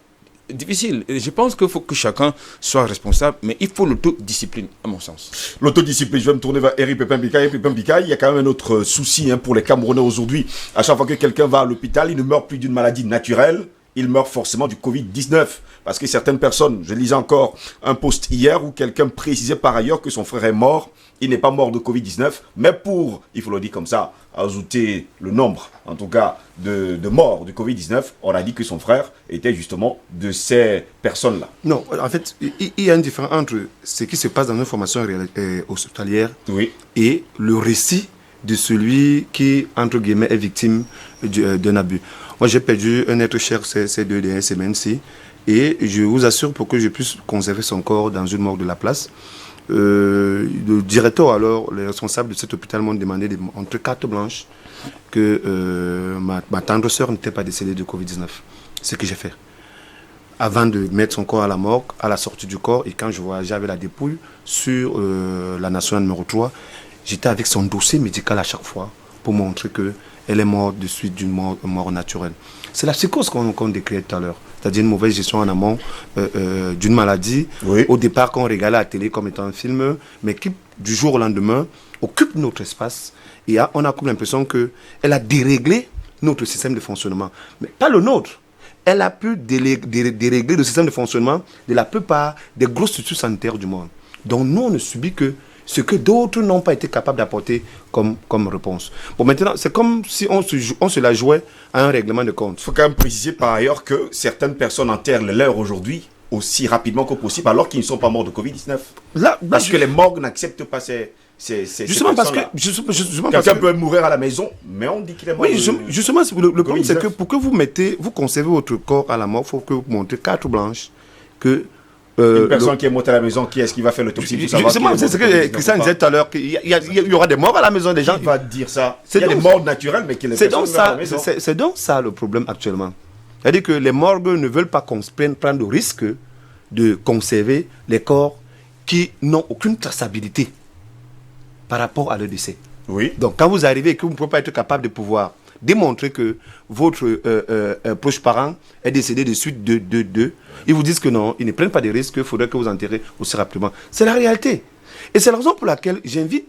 difficile. Et je pense qu'il faut que chacun soit responsable, mais il faut l'autodiscipline, à mon sens. L'autodiscipline, je vais me tourner vers Eric Pépin-Bikaï. Il y a quand même un autre souci pour les Camerounais aujourd'hui. À chaque fois que quelqu'un va à l'hôpital, il ne meurt plus d'une maladie naturelle, il meurt forcément du Covid-19. Parce que certaines personnes, je lisais encore un post hier où quelqu'un précisait par ailleurs que son frère est mort. Il n'est pas mort de Covid-19, mais pour, il faut le dire comme ça, ajouter le nombre, en tout cas, de morts du Covid-19, on a dit que son frère était justement de ces personnes-là. Non, en fait, il y a une différence entre ce qui se passe dans une formation hospitalière et le récit de celui qui, entre guillemets, est victime d'un abus. Moi, j'ai perdu un être cher ces 2 dernières semaines-ci. Et je vous assure, pour que je puisse conserver son corps dans une morgue de la place, le directeur, alors, les responsables de cet hôpital m'ont demandé de montrer carte blanche que ma tendre sœur n'était pas décédée de Covid-19. C'est ce que j'ai fait. Avant de mettre son corps à la morgue, à la sortie du corps, et quand je voyageais avec la dépouille sur la nationale numéro 3, j'étais avec son dossier médical à chaque fois pour montrer qu'elle est morte de suite d'une mort naturelle. C'est la psychose qu'on décrivait tout à l'heure. C'est-à-dire une mauvaise gestion en amont d'une maladie, au départ qu'on régalait à la télé comme étant un film, mais qui, du jour au lendemain, occupe notre espace. Et on a comme l'impression qu'elle a déréglé notre système de fonctionnement. Mais pas le nôtre. Elle a pu dérégler le système de fonctionnement de la plupart des grosses structures sanitaires du monde. Donc nous, on ne subit que ce que d'autres n'ont pas été capables d'apporter comme réponse. Bon, maintenant, c'est comme si on se la jouait à un règlement de compte. Il faut quand même préciser par ailleurs que certaines personnes enterrent les leurs aujourd'hui aussi rapidement que possible, alors qu'ils ne sont pas morts de Covid-19. Parce que les morgues n'acceptent pas ces Justement parce que quelqu'un peut mourir à la maison, mais on dit qu'il est mort. Oui, justement, le problème c'est que pour que vous conservez votre corps à la mort, il faut que vous montrez carte blanche que une personne qui est morte à la maison, qui est-ce qui va faire l'autopsie pour savoir? Justement, c'est ce que Christian disait tout à l'heure, qu'il y aura des morts à la maison des gens. Qui va dire ça? Il y a des morts naturelles, mais qui les personnes meurent à la maison. C'est donc ça le problème actuellement. C'est-à-dire que les morgues ne veulent pas qu'on prenne le risque de conserver les corps qui n'ont aucune traçabilité par rapport à leur décès. Oui. Donc quand vous arrivez et que vous ne pouvez pas être capable de pouvoir démontrer que votre proche parent est décédé de suite de ils vous disent que non, ils ne prennent pas de risques, il faudrait que vous enterrez aussi rapidement. C'est la réalité. Et c'est la raison pour laquelle j'invite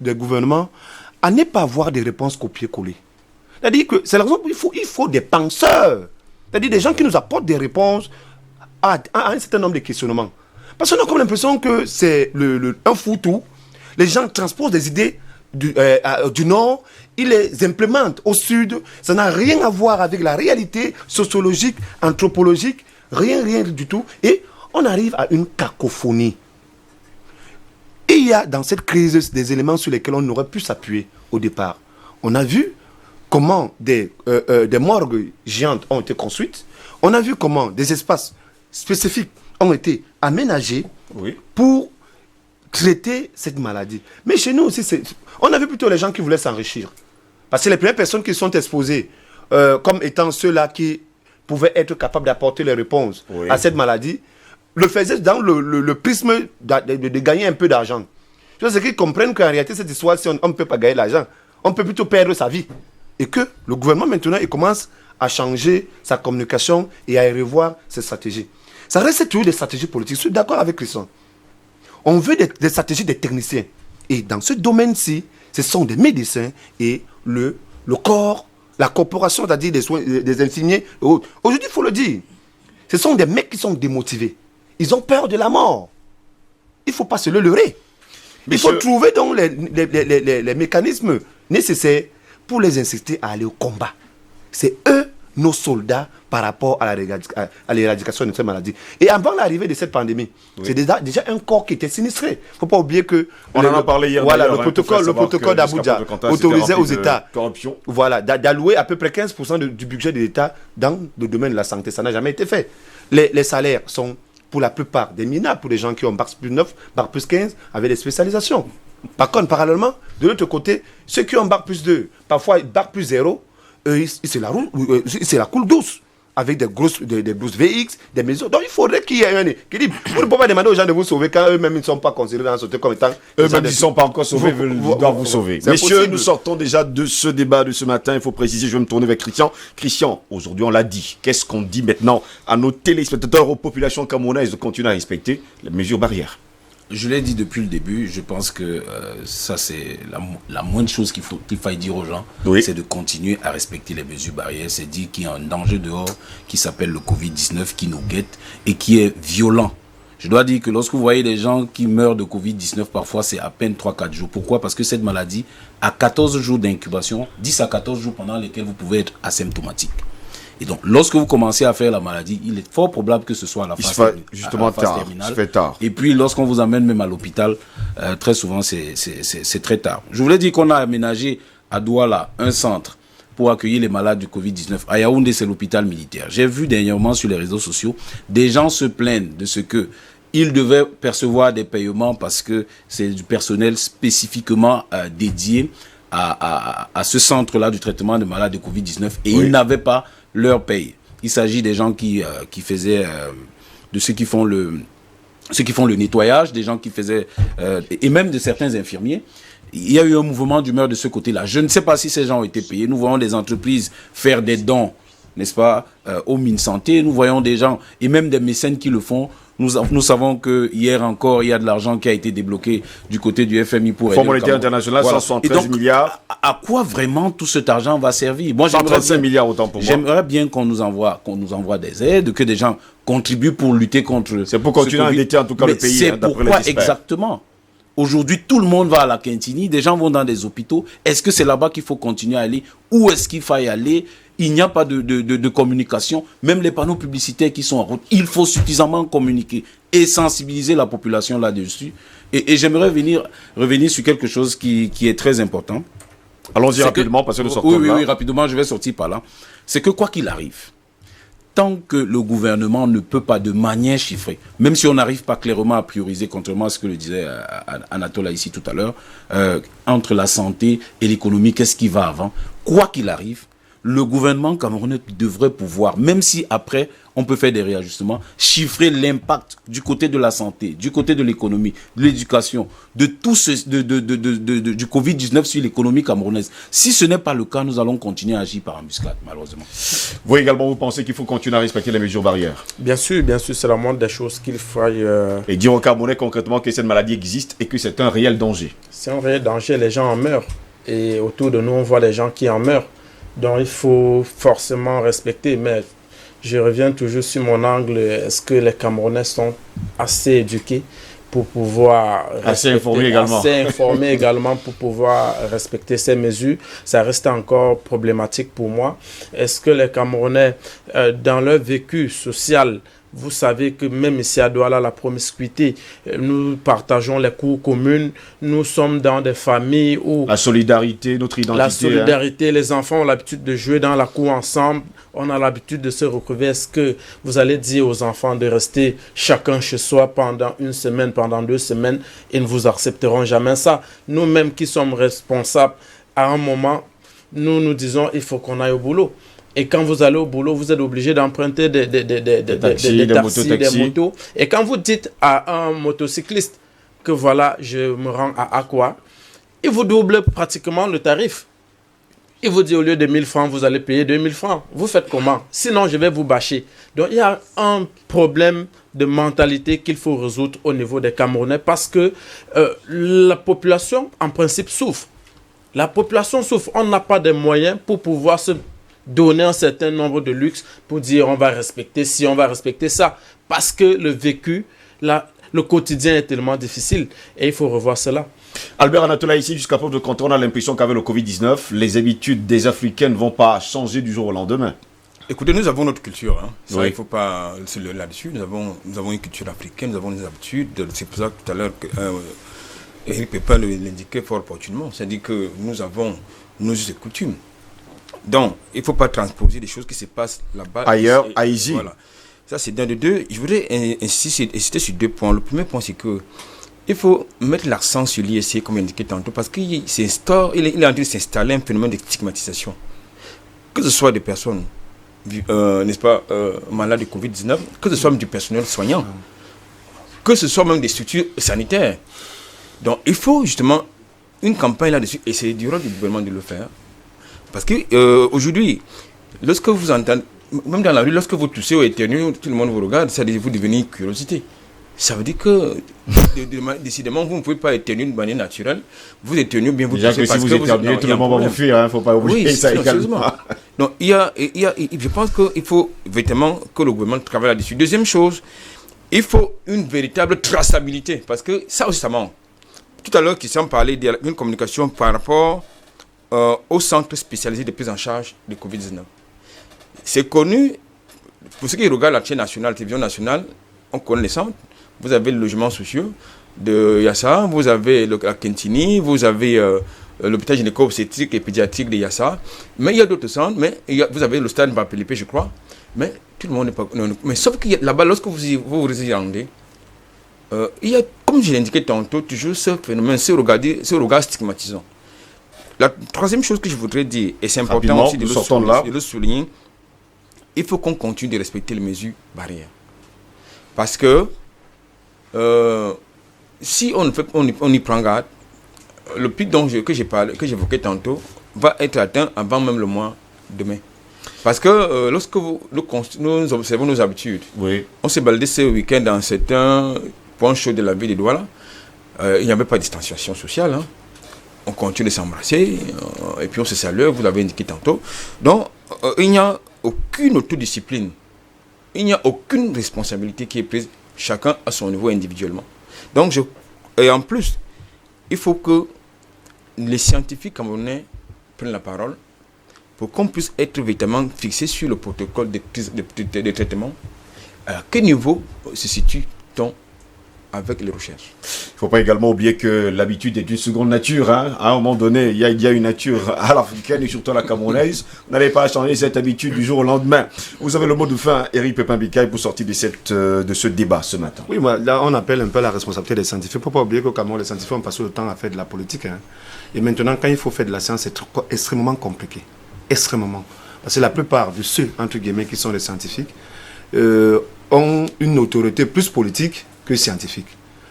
le gouvernement à ne pas avoir des réponses copier-coller. C'est-à-dire que c'est la raison pour laquelle il faut des penseurs. C'est-à-dire des gens qui nous apportent des réponses à un certain nombre de questionnements. Parce qu'on a comme l'impression que c'est un foutou. Les gens transposent des idées du Nord, ils les implémentent au Sud. Ça n'a rien à voir avec la réalité sociologique, anthropologique, rien du tout. Et on arrive à une cacophonie. Et il y a dans cette crise des éléments sur lesquels on aurait pu s'appuyer au départ. On a vu comment des morgues géantes ont été construites. On a vu comment des espaces spécifiques ont été aménagés pour traiter cette maladie. Mais chez nous aussi, on a vu plutôt les gens qui voulaient s'enrichir. Parce que les premières personnes qui sont exposées comme étant ceux-là qui pouvaient être capables d'apporter les réponses à cette maladie, le faisaient dans le prisme de gagner un peu d'argent. C'est qu'ils comprennent qu'en réalité, cette histoire, si on ne peut pas gagner l'argent, on peut plutôt perdre sa vie. Et que le gouvernement, maintenant, il commence à changer sa communication et à revoir ses stratégies. Ça reste toujours des stratégies politiques. Je suis d'accord avec Christian. On veut des stratégies des techniciens. Et dans ce domaine-ci, ce sont des médecins et le corps, la corporation, c'est-à-dire des infirmiers. Aujourd'hui, il faut le dire. Ce sont des mecs qui sont démotivés. Ils ont peur de la mort. Il ne faut pas se le leurrer. Il faut trouver donc les mécanismes nécessaires pour les inciter à aller au combat. C'est eux, nos soldats, par rapport à l'éradication de cette maladie. Et avant l'arrivée de cette pandémie, c'est déjà un corps qui était sinistré. Il ne faut pas oublier que... On en a parlé hier. Voilà, le protocole d'Abuja autorisait aux États d'allouer à peu près 15% du budget de l'État dans le domaine de la santé. Ça n'a jamais été fait. Les salaires sont, pour la plupart, des minables pour les gens qui ont Bac plus 9, Bac plus 15, avec des spécialisations. Par contre, parallèlement, de l'autre côté, ceux qui ont Bac plus 2, parfois Bac plus 0, c'est la coule douce, avec des grosses VX, des maisons. Donc il faudrait qu'il y ait un équilibre. Vous ne pouvez pas demander aux gens de vous sauver quand eux-mêmes ils ne sont pas considérés dans la société comme étant... Eux-mêmes ils ne sont pas encore sauvés, ils doivent vous sauver. Messieurs, nous sortons déjà de ce débat de ce matin. Il faut préciser, je vais me tourner vers Christian. Christian, aujourd'hui on l'a dit. Qu'est-ce qu'on dit maintenant à nos téléspectateurs, aux populations camerounaises de continuer à respecter les mesures barrières? Je l'ai dit depuis le début, je pense que ça c'est la moindre chose qu'il faille dire aux gens, c'est de continuer à respecter les mesures barrières. C'est dire qu'il y a un danger dehors qui s'appelle le Covid-19 qui nous guette et qui est violent. Je dois dire que lorsque vous voyez des gens qui meurent de Covid-19, parfois c'est à peine 3-4 jours. Pourquoi? Parce que cette maladie a 14 jours d'incubation, 10 à 14 jours pendant lesquels vous pouvez être asymptomatique. Et donc, lorsque vous commencez à faire la maladie, il est fort probable que ce soit à la phase terminale. fait tard. Et puis, lorsqu'on vous amène même à l'hôpital, très souvent, c'est très tard. Je voulais dire qu'on a aménagé à Douala un centre pour accueillir les malades du Covid-19. À Yaoundé, c'est l'hôpital militaire. J'ai vu dernièrement sur les réseaux sociaux, des gens se plaignent de ce que ils devaient percevoir des paiements parce que c'est du personnel spécifiquement dédié à ce centre-là du traitement des malades de Covid-19 et ils n'avaient pas leur paye. Il s'agit des gens qui faisaient de ceux qui font le nettoyage, des gens qui faisaient et même de certains infirmiers. Il y a eu un mouvement d'humeur de ce côté-là. Je ne sais pas si ces gens ont été payés. Nous voyons des entreprises faire des dons, n'est-ce pas, aux mines santé. Nous voyons des gens et même des mécènes qui le font. Nous savons que hier encore, il y a de l'argent qui a été débloqué du côté du FMI pour Fonds monétaire international, 173 milliards. À quoi vraiment tout cet argent va servir? Moi, 135 milliards autant pour moi. J'aimerais bien qu'on nous envoie des aides, que des gens contribuent pour lutter contre. C'est pour continuer à endetter en tout cas le pays. C'est pourquoi exactement. Aujourd'hui, tout le monde va à la Quintini, des gens vont dans des hôpitaux. Est-ce que c'est là-bas qu'il faut continuer à aller? Où est-ce qu'il faille aller? Il n'y a pas de communication. Même les panneaux publicitaires qui sont en route, il faut suffisamment communiquer et sensibiliser la population là-dessus Et j'aimerais revenir sur quelque chose qui est très important. Allons-y rapidement, parce que nous sortons oui, rapidement, je vais sortir par là. C'est que quoi qu'il arrive, tant que le gouvernement ne peut pas de manière chiffrée, même si on n'arrive pas clairement à prioriser, contrairement à ce que le disait Anatole ici tout à l'heure, entre la santé et l'économie, qu'est-ce qui va avant? Quoi qu'il arrive, le gouvernement camerounais devrait pouvoir, même si après on peut faire des réajustements, chiffrer l'impact du côté de la santé, du côté de l'économie, de l'éducation, de tout du Covid-19 sur l'économie camerounaise. Si ce n'est pas le cas, nous allons continuer à agir par embuscade, malheureusement. Vous également, vous pensez qu'il faut continuer à respecter les mesures barrières? Bien sûr, c'est la moindre des choses qu'il faille... Et dire aux Camerounais concrètement que cette maladie existe et que c'est un réel danger. C'est un réel danger, les gens en meurent. Et autour de nous, on voit les gens qui en meurent. Donc il faut forcément respecter, mais je reviens toujours sur mon angle. Est-ce que les Camerounais sont assez éduqués pour pouvoir assez informés également pour pouvoir respecter ces mesures? Ça reste encore problématique pour moi. Est-ce que les Camerounais, dans leur vécu social, vous savez que même ici à Douala, la promiscuité, nous partageons les cours communs, nous sommes dans des familles où... La solidarité, notre identité. La solidarité, les enfants ont l'habitude de jouer dans la cour ensemble, on a l'habitude de se retrouver. Est-ce que vous allez dire aux enfants de rester chacun chez soi pendant une semaine, pendant 2 semaines? Ils ne vous accepteront jamais ça. Nous-mêmes qui sommes responsables, à un moment, nous disons il faut qu'on aille au boulot. Et quand vous allez au boulot, vous êtes obligé d'emprunter des taxis, des motos. Et quand vous dites à un motocycliste que voilà, je me rends à Akwa, il vous double pratiquement le tarif. Il vous dit au lieu de 1000 francs, vous allez payer 2000 francs. Vous faites comment? Sinon, je vais vous bâcher. Donc, il y a un problème de mentalité qu'il faut résoudre au niveau des Camerounais parce que la population, en principe, souffre. La population souffre. On n'a pas de moyens pour pouvoir se donner un certain nombre de luxe pour dire on va respecter ci, on va respecter ça. Parce que le vécu, le quotidien est tellement difficile et il faut revoir cela. Albert Anatola, ici, jusqu'à preuve de contraire, on a l'impression qu'avec le Covid-19, les habitudes des Africains ne vont pas changer du jour au lendemain. Écoutez, nous avons notre culture. Hein. Ça, oui. Il ne faut pas... Là-dessus, nous avons une culture africaine, nous avons des habitudes. C'est pour ça que tout à l'heure, Éric Pépin l'indiquait fort opportunément. C'est-à-dire que nous avons nos us et coutumes. Donc, il ne faut pas transposer des choses qui se passent là-bas. Ailleurs, ici. Voilà. Ça, c'est d'un de deux. Je voudrais insister sur 2 points. Le premier point, c'est que il faut mettre l'accent sur l'ISC, comme indiqué tantôt, parce qu'il est en train de s'installer un phénomène de stigmatisation. Que ce soit des personnes, n'est-ce pas, malades de Covid-19, que ce soit même du personnel soignant, que ce soit même des structures sanitaires. Donc, il faut justement une campagne là-dessus, et c'est du rôle du gouvernement de le faire. Parce qu'aujourd'hui, lorsque vous entendez, même dans la rue, lorsque vous toussez ou éternuez, tout le monde vous regarde, ça vous devenez une curiosité. Ça veut dire que, décidément, vous ne pouvez pas éternuer d'une manière naturelle. Vous éternuez bien, vous toussez parce que vous éternuez, tout le monde va vous fuir, il ne faut pas oublier ça également. Donc, je pense qu'il faut véritablement que le gouvernement travaille là-dessus. Deuxième chose, il faut une véritable traçabilité, parce que ça aussi, ça manque. Tout à l'heure, Christian parlait d'une communication par rapport au centre spécialisé de prise en charge de Covid-19. C'est connu, pour ceux qui regardent la chaîne nationale, la télévision nationale, on connaît les centres. Vous avez le logement social de Yassa, vous avez la Kentini, vous avez l'hôpital gynéco-obstétrique et pédiatrique de Yassa. Mais il y a d'autres centres, vous avez le stade Mbapelipe, je crois. Mais tout le monde n'est pas... Non, mais sauf que là-bas, lorsque vous y rendez, il y a, comme je l'indiquais tantôt, toujours ce phénomène, ce regard stigmatisant. La troisième chose que je voudrais dire, et c'est important aussi de le souligner, il faut qu'on continue de respecter les mesures barrières. Parce que si on y prend garde, le pic que j'évoquais tantôt va être atteint avant même le mois de mai. Parce que lorsque nous observons nos habitudes, oui. On s'est baladé ce week-end dans certains points chauds de la ville de Douala, il n'y avait pas de distanciation sociale. Hein. On continue de s'embrasser, et puis on se salue, vous l'avez indiqué tantôt. Donc, il n'y a aucune autodiscipline, il n'y a aucune responsabilité qui est prise, chacun à son niveau individuellement. Donc, et en plus, il faut que les scientifiques camerounais prennent la parole pour qu'on puisse être véritablement fixé sur le protocole de traitement. À quel niveau se situe-t-on avec les recherches. Il ne faut pas également oublier que l'habitude est d'une seconde nature. Hein. À un moment donné, il y a une nature à l'africaine et surtout à la camerounaise. Vous n'allez pas changer cette habitude du jour au lendemain. Vous avez le mot de fin, Eric Pépin-Bikaï, pour sortir de ce débat ce matin. Oui, là, on appelle un peu la responsabilité des scientifiques. Il ne faut pas oublier qu'au Cameroun, les scientifiques ont passé le temps à faire de la politique. Hein. Et maintenant, quand il faut faire de la science, c'est extrêmement compliqué. Extrêmement. Parce que la plupart de ceux, entre guillemets, qui sont les scientifiques, ont une autorité plus politique que scientifique.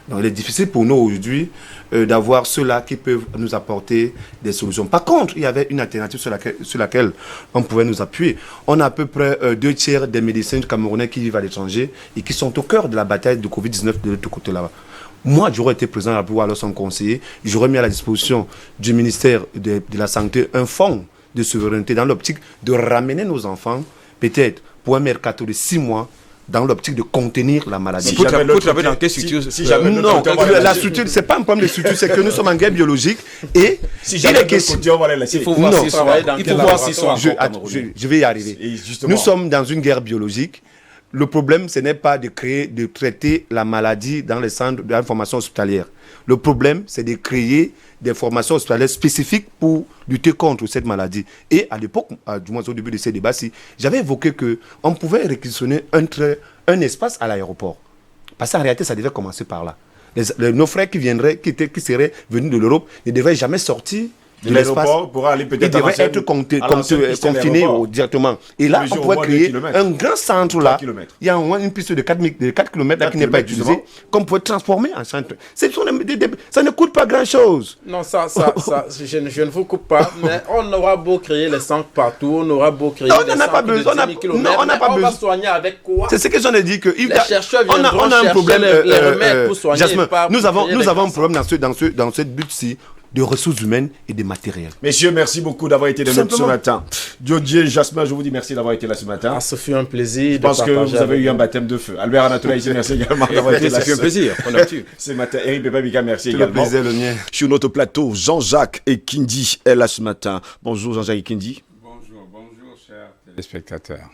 Donc, il est difficile pour nous aujourd'hui d'avoir ceux-là qui peuvent nous apporter des solutions. Par contre, il y avait une alternative sur laquelle on pouvait nous appuyer. On a à peu près 2/3 des médecins camerounais qui vivent à l'étranger et qui sont au cœur de la bataille de Covid-19 de l'autre côté là-bas. Moi, j'aurais été présent à pouvoir leur son conseiller. J'aurais mis à la disposition du ministère de la Santé un fonds de souveraineté dans l'optique de ramener nos enfants, peut-être pour un mercato de 6 mois, dans l'optique de contenir la maladie. Faut travailler dans quelle structure? Non, la structure, c'est pas un problème de structure, c'est que nous sommes en guerre biologique et si jamais il faut voir s'ils sont je vais y arriver. Nous sommes dans une guerre biologique. Le problème, ce n'est pas de traiter la maladie dans les centres d'information hospitalière. Le problème, c'est de créer des formations hospitalières spécifiques pour lutter contre cette maladie. Et à l'époque, du moins au début de ces débats-ci, j'avais évoqué qu'on pouvait réquisitionner un espace à l'aéroport. Parce qu'en réalité, ça devait commencer par là. Nos frères qui seraient venus de l'Europe ne devraient jamais sortir de l'aéroport pour aller peut-être devrait être confiné directement. Et là, on pourrait créer un grand centre là. Il y a au moins une piste de 4 km là qui n'est pas utilisée, qu'on pourrait transformer en centre. Ça ne coûte pas grand-chose. Non, je ne vous coupe pas, mais on aura beau créer les centres partout, on aura beau créer des centres de 10 000 km, on va soigner avec quoi? C'est ce que j'en ai dit. Les chercheurs viendront chercher les remèdes pour soigner. Jasmin, nous avons un problème dans cette but-ci de ressources humaines et de matériel. Messieurs, merci beaucoup d'avoir été là ce matin. Diodier, Jasmin, je vous dis merci d'avoir été là ce matin. Ce fut un plaisir. Je pense que vous avez eu un baptême de feu. Albert Anatola, ici, merci également d'avoir été là. Ça fait un plaisir. Ce matin, Eric Pépin-Bikaï, merci également. Le plaisir, le mien. Sur notre plateau, Jean-Jacques Ekindi est là ce matin. Bonjour Jean-Jacques Ekindi. Bonjour, chers téléspectateurs.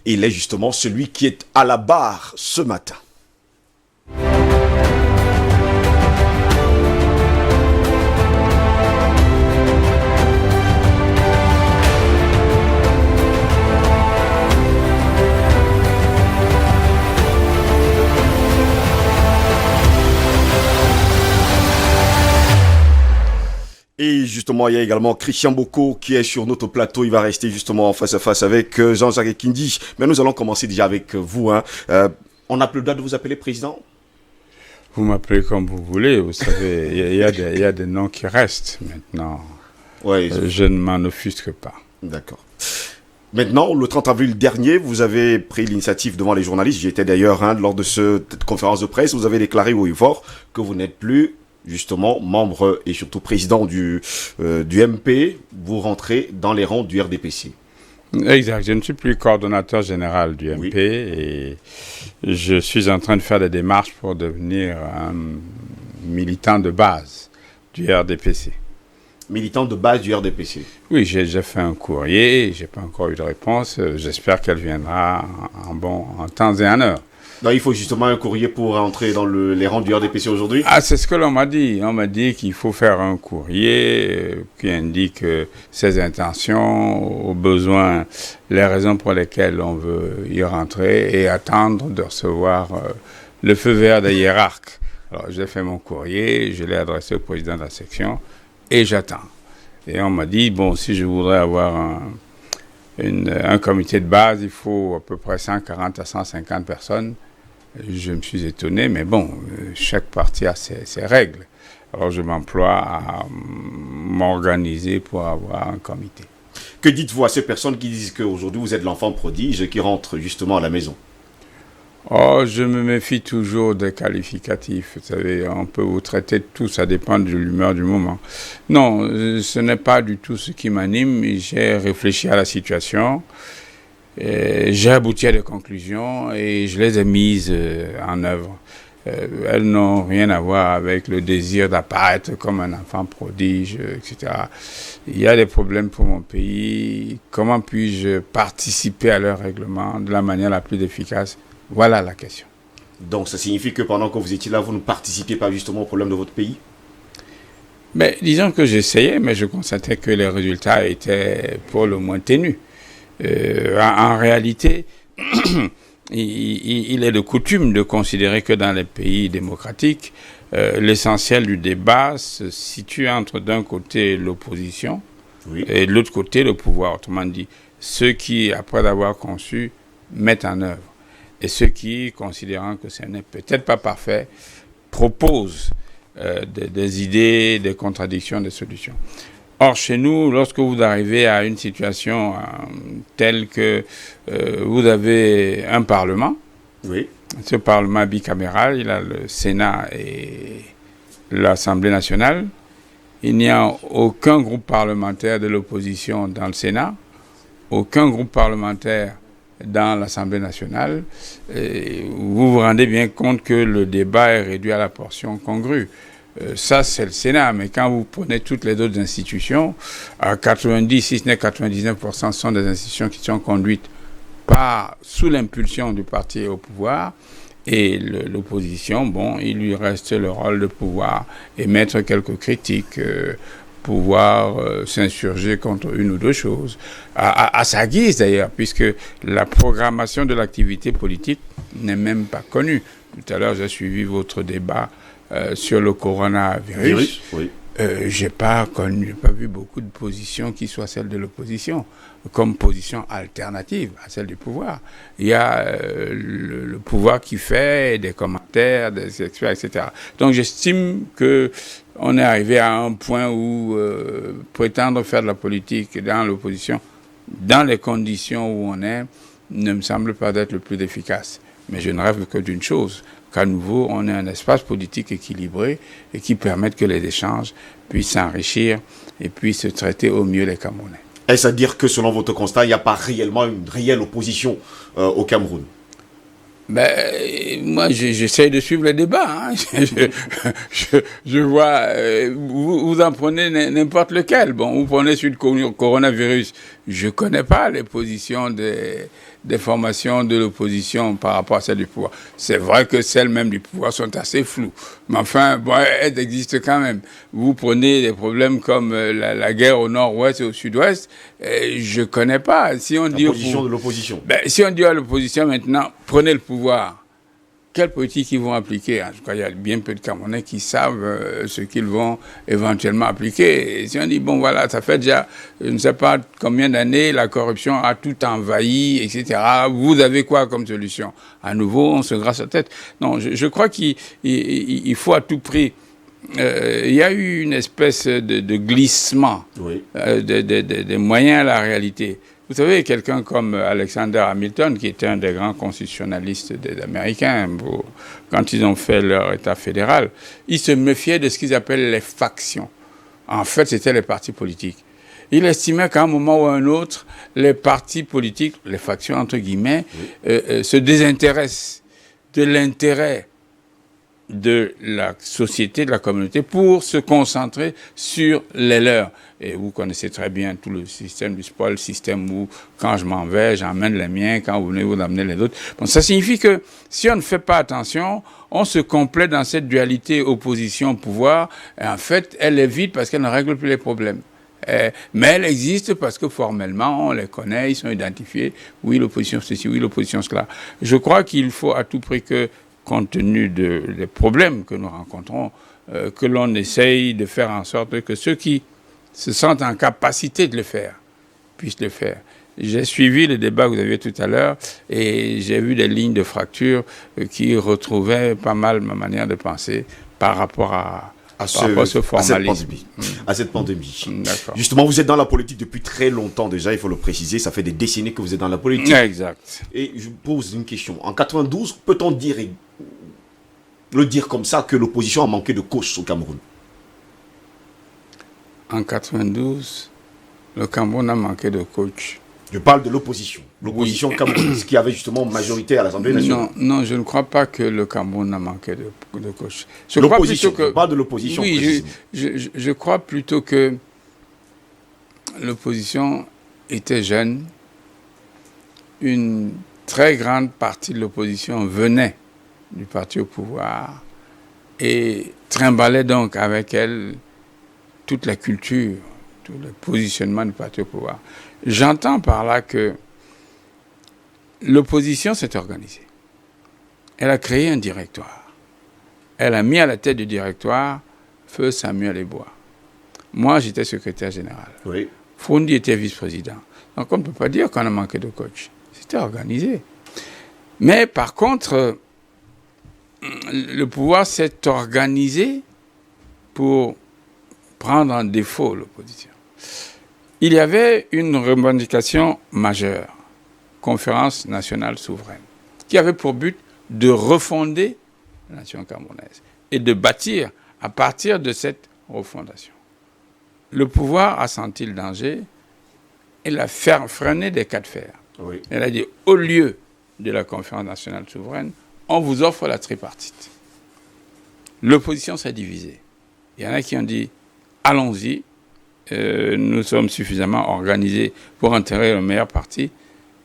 Il est justement celui qui est à la barre ce matin. Et justement, il y a également Christian Boko qui est sur notre plateau. Il va rester justement en face à face avec Jean-Jacques Ekindi. Mais nous allons commencer déjà avec vous. Hein. On n'a plus le droit de vous appeler président? Vous m'appelez comme vous voulez. Vous savez, il y a des noms qui restent maintenant. Ouais, je ne m'en offusque pas. D'accord. Maintenant, le 30 avril dernier, vous avez pris l'initiative devant les journalistes. J'y étais d'ailleurs lors de cette conférence de presse. Vous avez déclaré haut et fort que vous n'êtes plus justement membre et surtout président du MP, vous rentrez dans les rangs du RDPC. Exact, je ne suis plus coordonnateur général du MP et je suis en train de faire des démarches pour devenir un militant de base du RDPC. Militant de base du RDPC? Oui, j'ai fait un courrier, je n'ai pas encore eu de réponse, j'espère qu'elle viendra en temps et en heure. Donc, il faut justement un courrier pour entrer dans les rangs du RDPC aujourd'hui? Ah, c'est ce que l'on m'a dit. On m'a dit qu'il faut faire un courrier qui indique ses intentions, au besoin, les raisons pour lesquelles on veut y rentrer et attendre de recevoir le feu vert des hiérarques. Alors, j'ai fait mon courrier, je l'ai adressé au président de la section et j'attends. Et on m'a dit, bon, si je voudrais avoir un comité de base, il faut à peu près 140 à 150 personnes. Je me suis étonné, mais bon, chaque parti a ses règles. Alors je m'emploie à m'organiser pour avoir un comité. Que dites-vous à ces personnes qui disent qu'aujourd'hui vous êtes l'enfant prodige qui rentre justement à la maison? Oh, je me méfie toujours des qualificatifs. Vous savez, on peut vous traiter de tout, ça dépend de l'humeur du moment. Non, ce n'est pas du tout ce qui m'anime. J'ai réfléchi à la situation. J'ai abouti à des conclusions et je les ai mises en œuvre. Elles n'ont rien à voir avec le désir d'apparaître comme un enfant prodige, etc. Il y a des problèmes pour mon pays. Comment puis-je participer à leur règlement de la manière la plus efficace? Voilà la question. Donc ça signifie que pendant que vous étiez là, vous ne participiez pas justement au problème de votre pays? Mais disons que j'essayais, mais je constatais que les résultats étaient pour le moins ténus. En réalité, il est de coutume de considérer que dans les pays démocratiques, l'essentiel du débat se situe entre d'un côté l'opposition et de l'autre côté le pouvoir. Autrement dit, ceux qui, après avoir conçu, mettent en œuvre. Et ceux qui, considérant que ce n'est peut-être pas parfait, proposent des idées, des contradictions, des solutions. Or, chez nous, lorsque vous arrivez à une situation telle que vous avez un Parlement, ce Parlement bicaméral, il a le Sénat et l'Assemblée nationale, il n'y a aucun groupe parlementaire de l'opposition dans le Sénat, aucun groupe parlementaire dans l'Assemblée nationale, vous vous rendez bien compte que le débat est réduit à la portion congrue. Ça, c'est le Sénat, mais quand vous prenez toutes les autres institutions, à 90, si ce n'est 99%, sont des institutions qui sont conduites sous l'impulsion du parti au pouvoir, et l'opposition, bon, il lui reste le rôle de pouvoir émettre quelques critiques, pouvoir s'insurger contre une ou deux choses, à sa guise d'ailleurs, puisque la programmation de l'activité politique n'est même pas connue. Tout à l'heure, j'ai suivi votre débat sur le coronavirus. J'ai pas vu beaucoup de positions qui soient celles de l'opposition, comme position alternative à celle du pouvoir. Il y a le pouvoir qui fait des commentaires, des experts, etc. Donc j'estime que on est arrivé à un point où prétendre faire de la politique dans l'opposition, dans les conditions où on est, ne me semble pas être le plus efficace. Mais je ne rêve que d'une chose, qu'à nouveau, on ait un espace politique équilibré et qui permette que les échanges puissent s'enrichir et puissent traiter au mieux les Camerounais. Est-ce à dire que, selon votre constat, il n'y a pas réellement une réelle opposition au Cameroun? Moi, j'essaie de suivre le débat. Hein. Je vois, vous en prenez n'importe lequel. Bon, vous prenez sur le coronavirus. Je ne connais pas les positions des formations de l'opposition par rapport à celles du pouvoir. C'est vrai que celles même du pouvoir sont assez floues. Mais enfin, bon, elles existent quand même. Vous prenez des problèmes comme la guerre au nord-ouest et au sud-ouest. Je ne connais pas. Si on dit position de l'opposition. Si on dit à l'opposition maintenant, prenez le pouvoir. Quelle politique ils vont appliquer? En tout cas, il y a bien peu de Camerounais qui savent ce qu'ils vont éventuellement appliquer. Et si on dit, bon voilà, ça fait déjà, je ne sais pas combien d'années, la corruption a tout envahi, etc. Vous avez quoi comme solution? À nouveau, on se grasse la tête. Non, je crois qu'il faut à tout prix... il y a eu une espèce de glissement des moyens à la réalité. Vous savez, quelqu'un comme Alexander Hamilton, qui était un des grands constitutionnalistes des Américains, quand ils ont fait leur État fédéral, ils se méfiaient de ce qu'ils appellent les factions. En fait, c'était les partis politiques. Il estimait qu'à un moment ou à un autre, les partis politiques, les factions entre guillemets, se désintéressent de l'intérêt de la société, de la communauté, pour se concentrer sur les leurs. Et vous connaissez très bien tout le système du sport, le système où, quand je m'en vais, j'emmène les miens, quand vous venez, vous amenez les autres. Bon, ça signifie que si on ne fait pas attention, on se complaît dans cette dualité opposition-pouvoir, et en fait, elle est vide parce qu'elle ne règle plus les problèmes. Mais elle existe parce que formellement, on les connaît, ils sont identifiés. Oui, l'opposition ceci, oui, l'opposition cela. Je crois qu'il faut à tout prix que, compte tenu des problèmes que nous rencontrons, que l'on essaye de faire en sorte que ceux qui se sentent en capacité de le faire puissent le faire. J'ai suivi le débat que vous aviez tout à l'heure et j'ai vu des lignes de fracture qui retrouvaient pas mal ma manière de penser par rapport à ce formalisme. À cette pandémie. Justement, vous êtes dans la politique depuis très longtemps déjà, il faut le préciser. Ça fait des décennies que vous êtes dans la politique. Exact. Et je pose une question. En 92, peut-on dire comme ça que l'opposition a manqué de coach au Cameroun? En 92, le Cameroun a manqué de coach. Je parle de l'opposition. L'opposition camerounaise qui avait justement majorité à l'Assemblée nationale. Non, je ne crois pas que le Cameroun a manqué de coach. L'opposition, je parle de l'opposition. Oui, je crois plutôt que l'opposition était jeune. Une très grande partie de l'opposition venait du parti au pouvoir et trimbalait donc avec elle toute la culture, tout le positionnement du parti au pouvoir. J'entends par là que l'opposition s'est organisée. Elle a créé un directoire. Elle a mis à la tête du directoire Feu Samuel Eboa. Moi, j'étais secrétaire général. Oui. Foundi était vice-président. Donc, on ne peut pas dire qu'on a manqué de coach. C'était organisé. Mais par contre, le pouvoir s'est organisé pour prendre en défaut l'opposition. Il y avait une revendication majeure, Conférence nationale souveraine, qui avait pour but de refonder la nation camerounaise et de bâtir à partir de cette refondation. Le pouvoir a senti le danger et l'a freiné des cas de fer. Oui. Elle a dit, au lieu de la Conférence nationale souveraine, on vous offre la tripartite. L'opposition s'est divisée. Il y en a qui ont dit, allons-y, nous sommes suffisamment organisés pour enterrer le meilleur parti.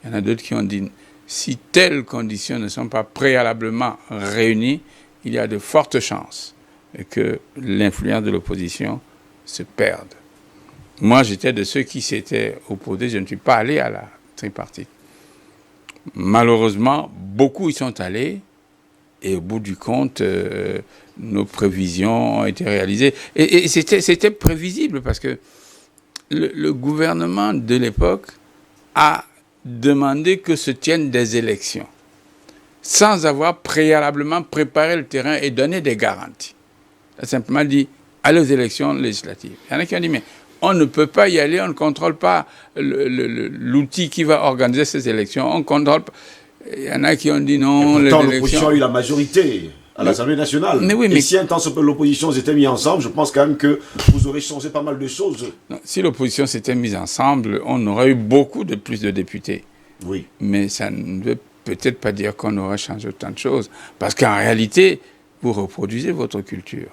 Il y en a d'autres qui ont dit, si telles conditions ne sont pas préalablement réunies, il y a de fortes chances que l'influence de l'opposition se perde. Moi, j'étais de ceux qui s'étaient opposés. Je ne suis pas allé à la tripartite. Malheureusement, beaucoup y sont allés et au bout du compte, nos prévisions ont été réalisées. Et c'était prévisible parce que le gouvernement de l'époque a demandé que se tiennent des élections sans avoir préalablement préparé le terrain et donné des garanties. Il a simplement dit, allez aux élections législatives. Il y en a qui ont dit, mais on ne peut pas y aller, on ne contrôle pas l'outil qui va organiser ces élections, on contrôle pas. Il y en a qui ont dit non. Et pourtant, l'opposition a eu la majorité à l'Assemblée nationale. Mais oui, et si un temps l'opposition s'était mise ensemble, je pense quand même que vous aurez changé pas mal de choses. Non, si l'opposition s'était mise ensemble, on aurait eu beaucoup de plus de députés. Oui. Mais ça ne veut peut-être pas dire qu'on aurait changé autant de choses. Parce qu'en réalité, vous reproduisez votre culture.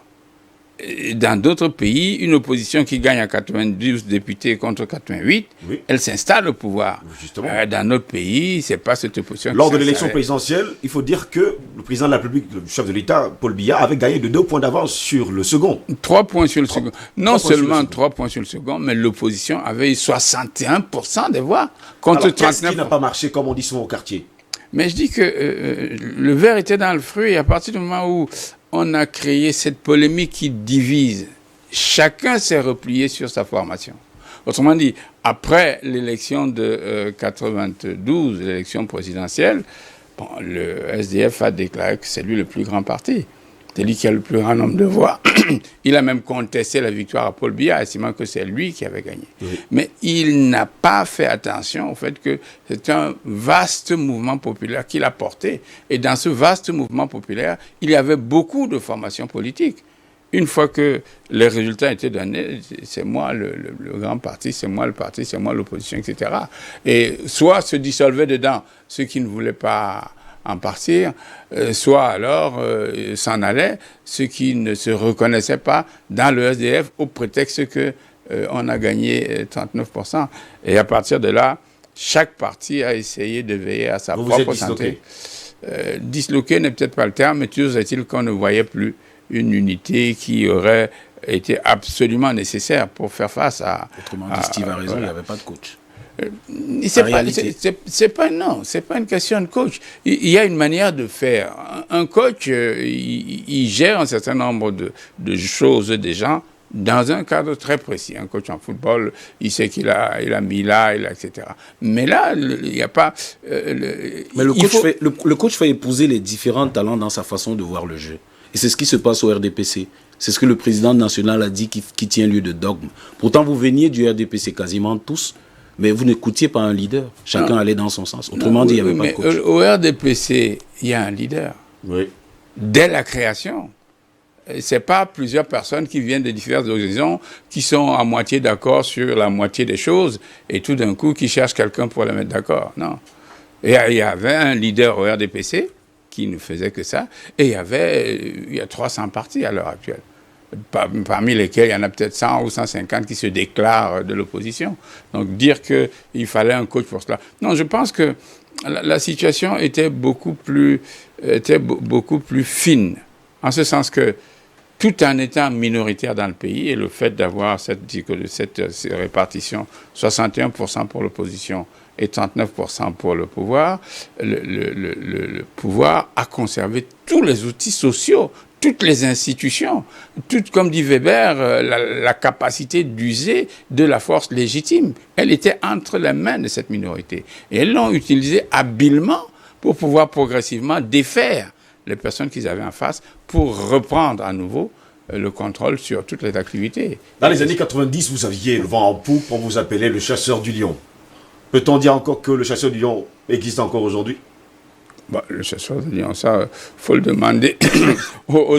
Dans d'autres pays, une opposition qui gagne à 92 députés contre 88, oui, elle s'installe au pouvoir. Dans notre pays, c'est pas cette opposition. Lors de l'élection présidentielle, il faut dire que le président de la République, le chef de l'État, Paul Biya, avait gagné de 2 points d'avance sur le second. 3 points sur le second. Non seulement 3 points sur le second, mais l'opposition avait eu 61% des voix contre 39%. Qu'est-ce qui n'a pas marché, comme on dit souvent au quartier? Mais je dis que le verre était dans le fruit, et à partir du moment où on a créé cette polémique qui divise, chacun s'est replié sur sa formation. Autrement dit, après l'élection de 92, l'élection présidentielle, bon, le SDF a déclaré que c'est lui le plus grand parti. C'est lui qui a le plus grand nombre de voix. Il a même contesté la victoire à Paul Biya, estimant que c'est lui qui avait gagné. Oui. Mais il n'a pas fait attention au fait que c'est un vaste mouvement populaire qu'il a porté. Et dans ce vaste mouvement populaire, il y avait beaucoup de formations politiques. Une fois que les résultats étaient donnés, c'est moi le grand parti, c'est moi le parti, c'est moi l'opposition, etc. Et soit se dissolvaient dedans ceux qui ne voulaient pas en partir, soit alors s'en allaient ceux qui ne se reconnaissaient pas dans le SDF au prétexte que on a gagné 39%. Et à partir de là, chaque parti a essayé de veiller à sa propre santé. Disloqué n'est peut-être pas le terme, mais toujours est-il qu'on ne voyait plus une unité qui aurait été absolument nécessaire pour faire face à... Autrement dit, Steve a raison, il n'y avait pas de coach. C'est pas une question de coach. Il y a une manière de faire. Un coach, il gère un certain nombre de choses, des gens, dans un cadre très précis. Un coach en football, il sait qu'il a mis là, etc. Mais là, il n'y a pas... Mais le coach fait épouser les différents talents dans sa façon de voir le jeu. Et c'est ce qui se passe au RDPC. C'est ce que le président national a dit qui tient lieu de dogme. Pourtant, vous veniez du RDPC quasiment tous, mais vous n'écoutiez pas un leader. Chacun allait dans son sens. Autrement dit, il n'y avait pas de coach. Au RDPC, il y a un leader. Oui. Dès la création. Ce n'est pas plusieurs personnes qui viennent de différentes organisations qui sont à moitié d'accord sur la moitié des choses et tout d'un coup qui cherchent quelqu'un pour les mettre d'accord. Non. Et il y avait un leader au RDPC qui ne faisait que ça. Et il y a 300 partis à l'heure actuelle. parmi lesquels il y en a peut-être 100 ou 150 qui se déclarent de l'opposition. Donc dire qu'il fallait un coach pour cela. Non, je pense que la situation était beaucoup plus fine, en ce sens que tout en étant minoritaire dans le pays, et le fait d'avoir cette répartition, 61% pour l'opposition et 39% pour le pouvoir, le pouvoir a conservé tous les outils sociaux, toutes les institutions, comme dit Weber, la capacité d'user de la force légitime. Elle était entre les mains de cette minorité. Et elles l'ont utilisée habilement pour pouvoir progressivement défaire les personnes qu'ils avaient en face pour reprendre à nouveau le contrôle sur toutes les activités. Dans les années 90, vous aviez le vent en poupe, on vous appelait le chasseur du lion. Peut-on dire encore que le chasseur du lion existe encore aujourd'hui? Le chasseur de lion, ça, faut le demander aux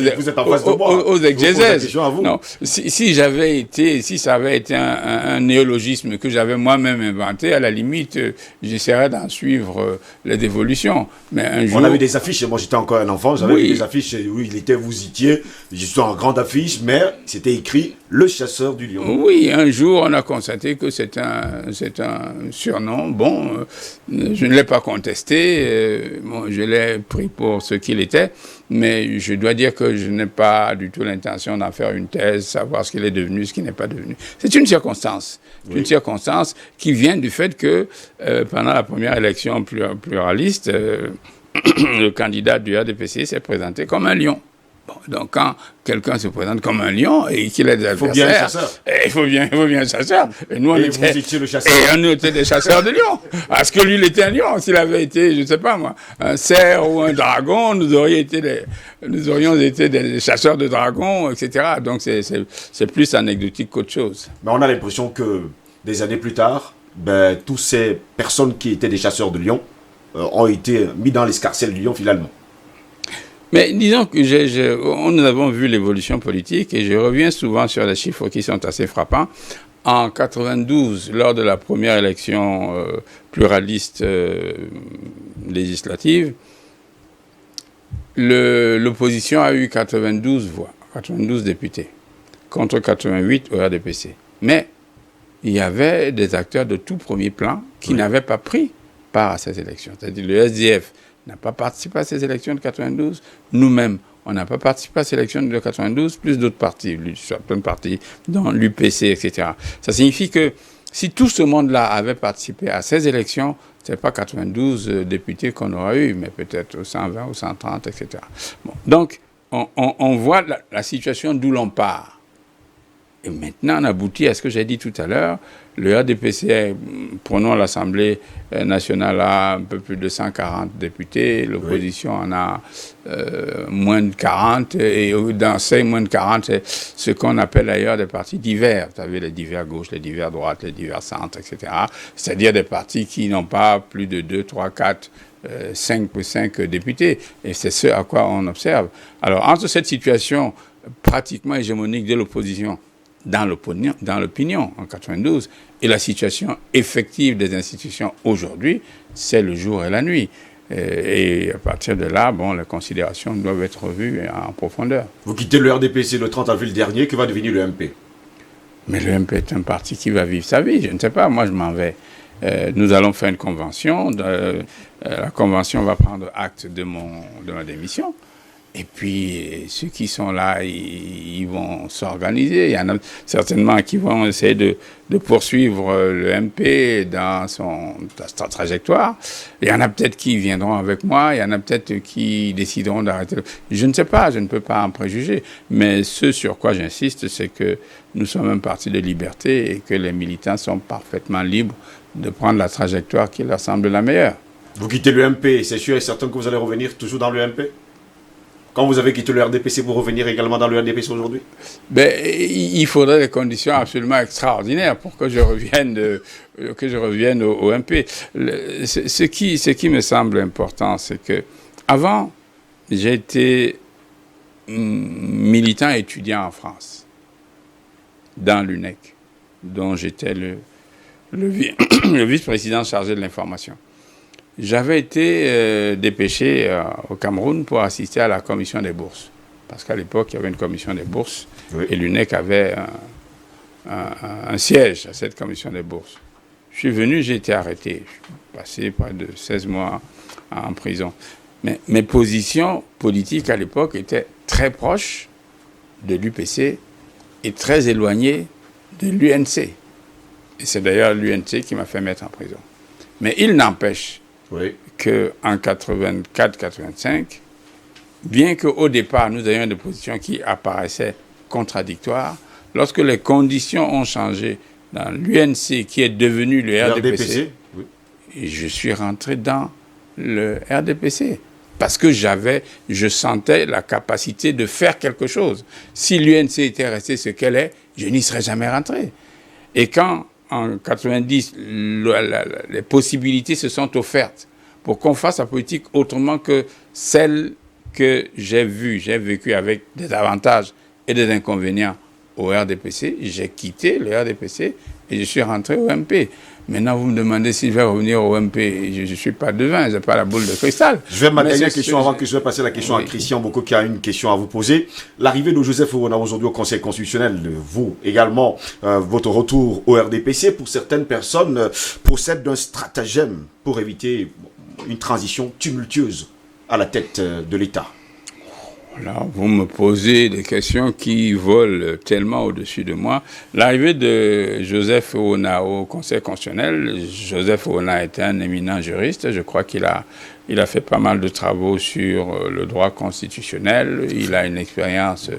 exégèses. Non, si ça avait été un néologisme que j'avais moi-même inventé, à la limite, j'essaierais d'en suivre les dévolutions. Mais un jour... On avait des affiches, moi j'étais encore un enfant, j'avais vu des affiches où il était vous étiez, je suis en grande affiche, mais c'était écrit le chasseur du lion. Oui, un jour on a constaté que c'est un surnom. Bon, je ne l'ai pas contesté. Je l'ai pris pour ce qu'il était, mais je dois dire que je n'ai pas du tout l'intention d'en faire une thèse, savoir ce qu'il est devenu, ce qu'il n'est pas devenu. C'est une circonstance. Oui. Une circonstance qui vient du fait que pendant la première élection pluraliste, le candidat du RDPC s'est présenté comme un lion. Bon, donc quand quelqu'un se présente comme un lion et qu'il est des adversaires, il faut bien un chasseur. Et nous, vous étiez le chasseur. Et on était des chasseurs de lions. Parce que lui, il était un lion. S'il avait été, je ne sais pas moi, un cerf ou un dragon, nous aurions été des chasseurs de dragons, etc. Donc c'est plus anecdotique qu'autre chose. Mais on a l'impression que des années plus tard, toutes ces personnes qui étaient des chasseurs de lions ont été mis dans l'escarcelle du lion finalement. Mais disons que nous avons vu l'évolution politique et je reviens souvent sur les chiffres qui sont assez frappants. En 92, lors de la première élection pluraliste législative, l'opposition a eu 92 voix, 92 députés, contre 88 au RDPC. Mais il y avait des acteurs de tout premier plan qui n'avaient pas pris part à ces élections. C'est-à-dire le SDF n'a pas participé à ces élections de 92. Nous-mêmes, on n'a pas participé à ces élections de 92, plus d'autres partis, certaines partis, dans l'UPC, etc. Ça signifie que si tout ce monde-là avait participé à ces élections, ce n'est pas 92 députés qu'on aura eu, mais peut-être 120 ou 130, etc. Bon, donc, on voit la situation d'où l'on part. Et maintenant, on aboutit à ce que j'ai dit tout à l'heure. Le RDPC, prenons l'Assemblée nationale, a un peu plus de 140 députés. L'opposition en a moins de 40. Et dans ces moins de 40, c'est ce qu'on appelle d'ailleurs des partis divers. Vous savez, les divers gauche, les divers droite, les divers centre, etc. C'est-à-dire des partis qui n'ont pas plus de 2, 3, 4, 5 députés. Et c'est ce à quoi on observe. Alors, entre cette situation pratiquement hégémonique de l'opposition, dans l'opinion en 92, et la situation effective des institutions aujourd'hui, c'est le jour et la nuit. Et à partir de là, les considérations doivent être revues en profondeur. Vous quittez le RDPC le 30 avril dernier, que va devenir le MP? Mais le MP est un parti qui va vivre sa vie, je ne sais pas, moi je m'en vais. Nous allons faire une convention, la convention va prendre acte de ma démission. Et puis, ceux qui sont là, ils vont s'organiser. Il y en a certainement qui vont essayer de poursuivre le MP dans sa trajectoire. Il y en a peut-être qui viendront avec moi. Il y en a peut-être qui décideront d'arrêter. Je ne sais pas, je ne peux pas en préjuger. Mais ce sur quoi j'insiste, c'est que nous sommes un parti de liberté et que les militants sont parfaitement libres de prendre la trajectoire qui leur semble la meilleure. Vous quittez le MP, c'est sûr et certain que vous allez revenir toujours dans le MP? Quand vous avez quitté le RDPC, vous revenir également dans le RDPC aujourd'hui? Il faudrait des conditions absolument extraordinaires pour que je revienne au MP. Ce qui me semble important, c'est que avant, j'ai été militant étudiant en France, dans l'UNEC, dont j'étais le vice-président chargé de l'information. J'avais été dépêché au Cameroun pour assister à la commission des bourses. parce qu'à l'époque, il y avait une commission des bourses, et l'UNEC avait un siège à cette commission des bourses. Je suis venu, j'ai été arrêté. Je suis passé près de 16 mois en prison. Mais mes positions politiques à l'époque étaient très proches de l'UPC et très éloignées de l'UNC. Et c'est d'ailleurs l'UNC qui m'a fait mettre en prison. Mais il n'empêche qu'en 84-85, bien qu'au départ, nous ayons des positions qui apparaissaient contradictoires, lorsque les conditions ont changé dans l'UNC qui est devenu le RDPC, je suis rentré dans le RDPC. Parce que je sentais la capacité de faire quelque chose. Si l'UNC était restée ce qu'elle est, je n'y serais jamais rentré. Et quand, en 90, les possibilités se sont offertes pour qu'on fasse la politique autrement que celle que j'ai vécue avec des avantages et des inconvénients au RDPC, j'ai quitté le RDPC et je suis rentré au MP. Maintenant, vous me demandez si je vais revenir au MP. Je ne suis pas devin, je n'ai pas la boule de cristal. Je vais ma dernière question avant que je vais passer la question à Christian Boko qui a une question à vous poser. L'arrivée de Joseph Owona aujourd'hui au Conseil constitutionnel, vous également, votre retour au RDPC, pour certaines personnes, procède d'un stratagème pour éviter une transition tumultueuse à la tête de l'État. Là, vous me posez des questions qui volent tellement au-dessus de moi. L'arrivée de Joseph Owona au Conseil constitutionnel, Joseph Owona était un éminent juriste. Je crois qu'il a fait pas mal de travaux sur le droit constitutionnel. Il a une expérience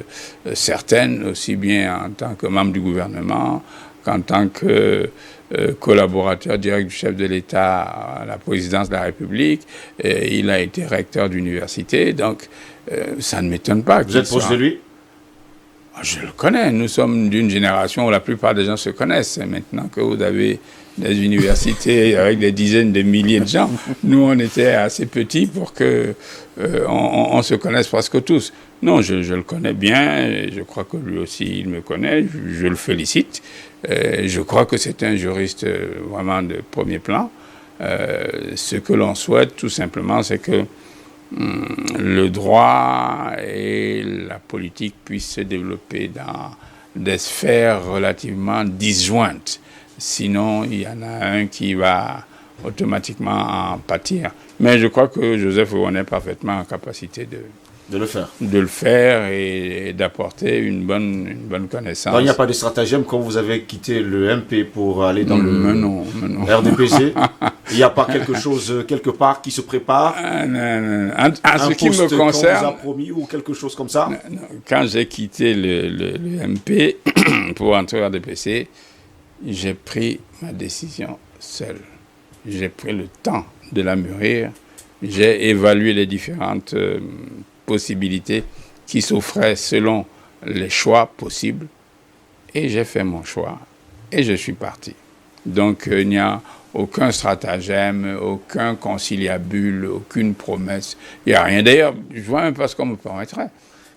certaine, aussi bien en tant que membre du gouvernement qu'en tant que collaborateur direct du chef de l'État à la présidence de la République. Et il a été recteur d'université, donc ça ne m'étonne pas. Vous êtes proche de lui? Je le connais. Nous sommes d'une génération où la plupart des gens se connaissent. Maintenant que vous avez des universités avec des dizaines de milliers de gens, nous, on était assez petits pour que on se connaisse presque tous. Non, je le connais bien. Et je crois que lui aussi, il me connaît. Je le félicite. Je crois que c'est un juriste vraiment de premier plan. Ce que l'on souhaite, tout simplement, c'est que le droit et la politique puissent se développer dans des sphères relativement disjointes. Sinon, il y en a un qui va automatiquement en pâtir. Mais je crois que Joseph Owona est parfaitement en capacité de le faire et d'apporter une bonne connaissance. Donc, il n'y a pas de stratagème quand vous avez quitté le MP pour aller dans le RDPC. Il n'y a pas quelque chose quelque part qui se prépare. En ce qui me concerne, qu'on vous a promis ou quelque chose comme ça. Non. Quand j'ai quitté le MP pour entrer au RDPC, j'ai pris ma décision seul. J'ai pris le temps de la mûrir. J'ai évalué les différentes possibilités qui s'offraient selon les choix possibles. Et j'ai fait mon choix. Et je suis parti. Donc, il n'y a aucun stratagème, aucun conciliabule, aucune promesse. Il n'y a rien. D'ailleurs, je ne vois même pas ce qu'on me permettrait.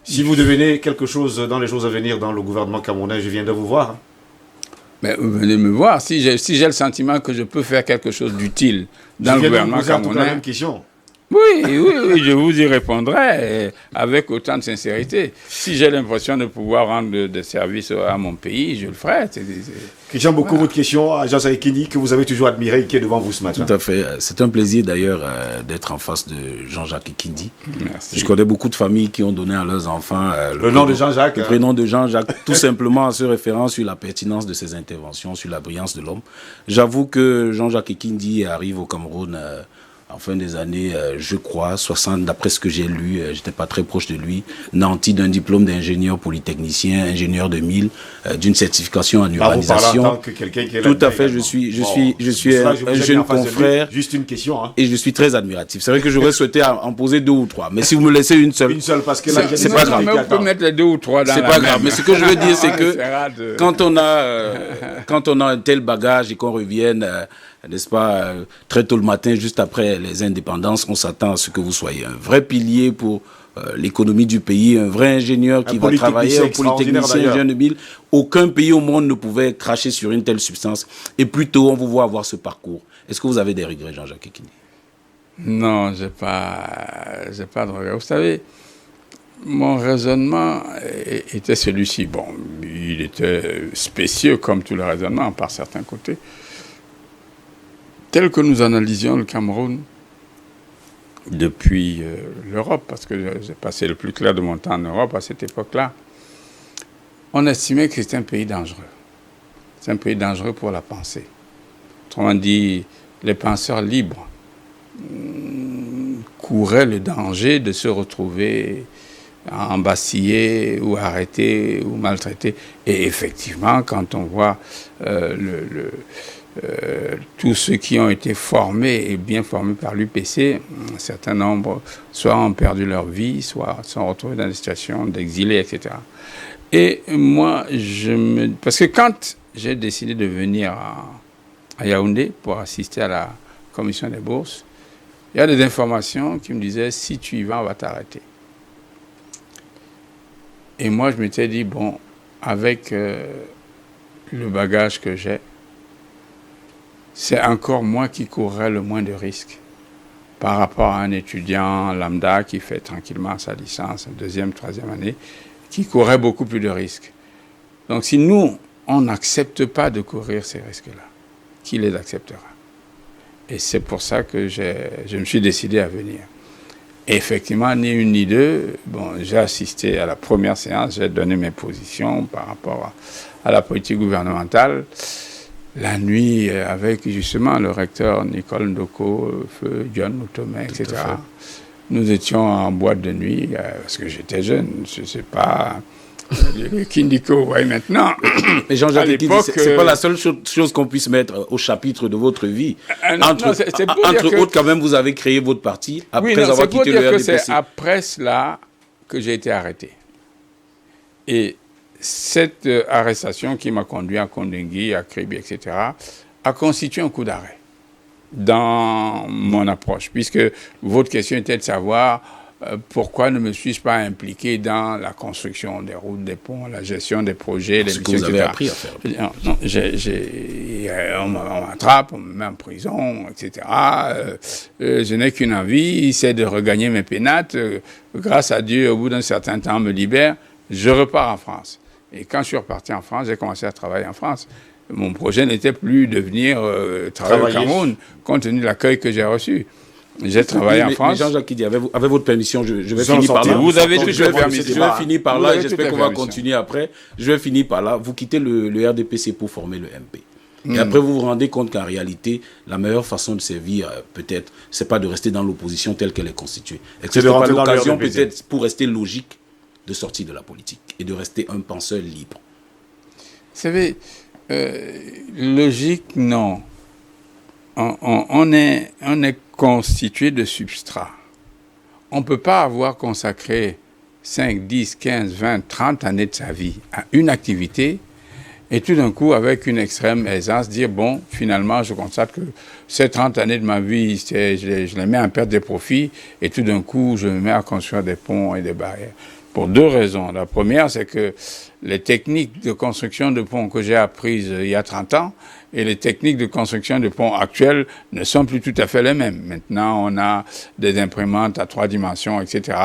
Si vous devenez quelque chose dans les jours à venir dans le gouvernement camerounais, je viendrai vous voir. Mais venez me voir. Si j'ai le sentiment que je peux faire quelque chose d'utile dans le gouvernement camerounais. La même question. Oui, je vous y répondrai avec autant de sincérité. Si j'ai l'impression de pouvoir rendre des services à mon pays, je le ferai. Christian, beaucoup votre question à Jean Saïkini, que vous avez toujours admiré et qui est devant vous ce matin. Tout à fait. C'est un plaisir d'ailleurs d'être en face de Jean-Jacques Ekindi. Merci. Je connais beaucoup de familles qui ont donné à leurs enfants le nom de Jean-Jacques. Le prénom de Jean-Jacques, tout simplement en se référant sur la pertinence de ses interventions, sur la brillance de l'homme. J'avoue que Jean-Jacques Ekindi arrive au Cameroun en fin des années, je crois, 60, d'après ce que j'ai lu, j'étais pas très proche de lui, nanti d'un diplôme d'ingénieur polytechnicien, ingénieur de mille, d'une certification en urbanisation. En tant que quelqu'un qui est tout à fait, je suis un jeune confrère. Juste une question. Hein. Et je suis très admiratif. C'est vrai que j'aurais souhaité en poser 2 ou 3. Mais si vous me laissez une seule. Une seule, parce que là, c'est pas grave. Mais vous pouvez mettre les 2 ou 3 dans c'est la pas même. grave. Mais ce que je veux dire, c'est que quand on a un tel bagage et qu'on revienne, n'est-ce pas, très tôt le matin, juste après les indépendances, on s'attend à ce que vous soyez un vrai pilier pour l'économie du pays, un vrai ingénieur qui va travailler, un polytechnicien, jeune de mille. Aucun pays au monde ne pouvait cracher sur une telle substance. Et plutôt, on vous voit avoir ce parcours. Est-ce que vous avez des regrets, Jean-Jacques Ekini? Non, j'ai pas de regrets. Vous savez, Mon raisonnement était celui-ci. Bon, il était spécieux comme tout le raisonnement par certains côtés. Tel que nous analysions le Cameroun depuis l'Europe, parce que j'ai passé le plus clair de mon temps en Europe à cette époque-là, on estimait que c'était un pays dangereux. C'est un pays dangereux pour la pensée. Autrement dit, les penseurs libres couraient le danger de se retrouver embasillés ou arrêtés ou maltraités. Et effectivement, quand on voit tous ceux qui ont été formés et bien formés par l'UPC, un certain nombre soit ont perdu leur vie, soit sont retrouvés dans des situations d'exilés, etc. Et moi, parce que quand j'ai décidé de venir à Yaoundé pour assister à la commission des bourses, il y a des informations qui me disaient, si tu y vas, on va t'arrêter. Et moi, je m'étais dit, bon, avec le bagage que j'ai, c'est encore moi qui courrais le moins de risques par rapport à un étudiant lambda qui fait tranquillement sa licence, deuxième, troisième année, qui courait beaucoup plus de risques. Donc si nous, on n'accepte pas de courir ces risques-là, qui les acceptera? Et c'est pour ça que je me suis décidé à venir. Et effectivement, ni une ni deux, bon, j'ai assisté à la première séance, j'ai donné mes positions par rapport à la politique gouvernementale. La nuit, avec justement le recteur Nicole Ndoko, Feu John Moutomé, etc. Nous étions en boîte de nuit, parce que j'étais jeune, je ne sais pas... Le Kindiko, oui, maintenant. Mais Jean-Jacques Kindi, c'est pas la seule chose qu'on puisse mettre au chapitre de votre vie. Entre autres, quand même, vous avez créé votre parti après avoir quitté le RDPC. C'est après cela que j'ai été arrêté. Et cette arrestation qui m'a conduit à Kondengui, à Kribi, etc., a constitué un coup d'arrêt dans mon approche, puisque votre question était de savoir pourquoi ne me suis-je pas impliqué dans la construction des routes, des ponts, la gestion des projets, les missions, que vous avez appris à faire. Non, on m'attrape, on me met en prison, etc. Je n'ai qu'une envie, c'est de regagner mes pénates. Grâce à Dieu, au bout d'un certain temps, on me libère. Je repars en France. Et quand je suis reparti en France, j'ai commencé à travailler en France. Mon projet n'était plus de venir travailler au Cameroun, compte tenu de l'accueil que j'ai reçu. J'ai travaillé en France. Mais Jean-Jacques Kidi, avec votre permission, je vais finir par là. Vous avez toute la permission. Je vais finir par là, j'espère qu'on va continuer après. Je vais finir par là. Vous quittez le RDPC pour former le MP. Et après, vous vous rendez compte qu'en réalité, la meilleure façon de servir, peut-être, c'est pas de rester dans l'opposition telle qu'elle est constituée. C'est de pas l'occasion, peut-être, pour rester logique, de sortir de la politique et de rester un penseur libre. Vous savez, logique, non. On est constitué de substrats. On ne peut pas avoir consacré 5, 10, 15, 20, 30 années de sa vie à une activité et tout d'un coup, avec une extrême aisance, dire, bon, finalement, je constate que ces 30 années de ma vie, je les mets en perte de profit et tout d'un coup, je me mets à construire des ponts et des barrières. Pour deux raisons. La première, c'est que les techniques de construction de ponts que j'ai apprises il y a 30 ans et les techniques de construction de ponts actuelles ne sont plus tout à fait les mêmes. Maintenant, on a des imprimantes à 3 dimensions, etc.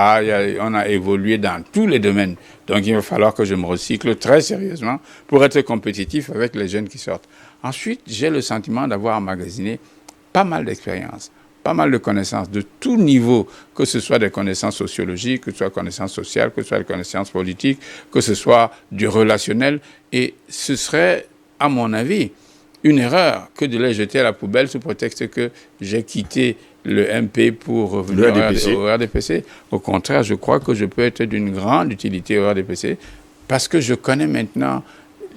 On a évolué dans tous les domaines. Donc, il va falloir que je me recycle très sérieusement pour être compétitif avec les jeunes qui sortent. Ensuite, j'ai le sentiment d'avoir emmagasiné pas mal d'expériences, pas mal de connaissances de tout niveau, que ce soit des connaissances sociologiques, que ce soit des connaissances sociales, que ce soit des connaissances politiques, que ce soit du relationnel. Et ce serait, à mon avis, une erreur que de les jeter à la poubelle sous prétexte que j'ai quitté le MP pour revenir au RDPC. Au contraire, je crois que je peux être d'une grande utilité au RDPC parce que je connais maintenant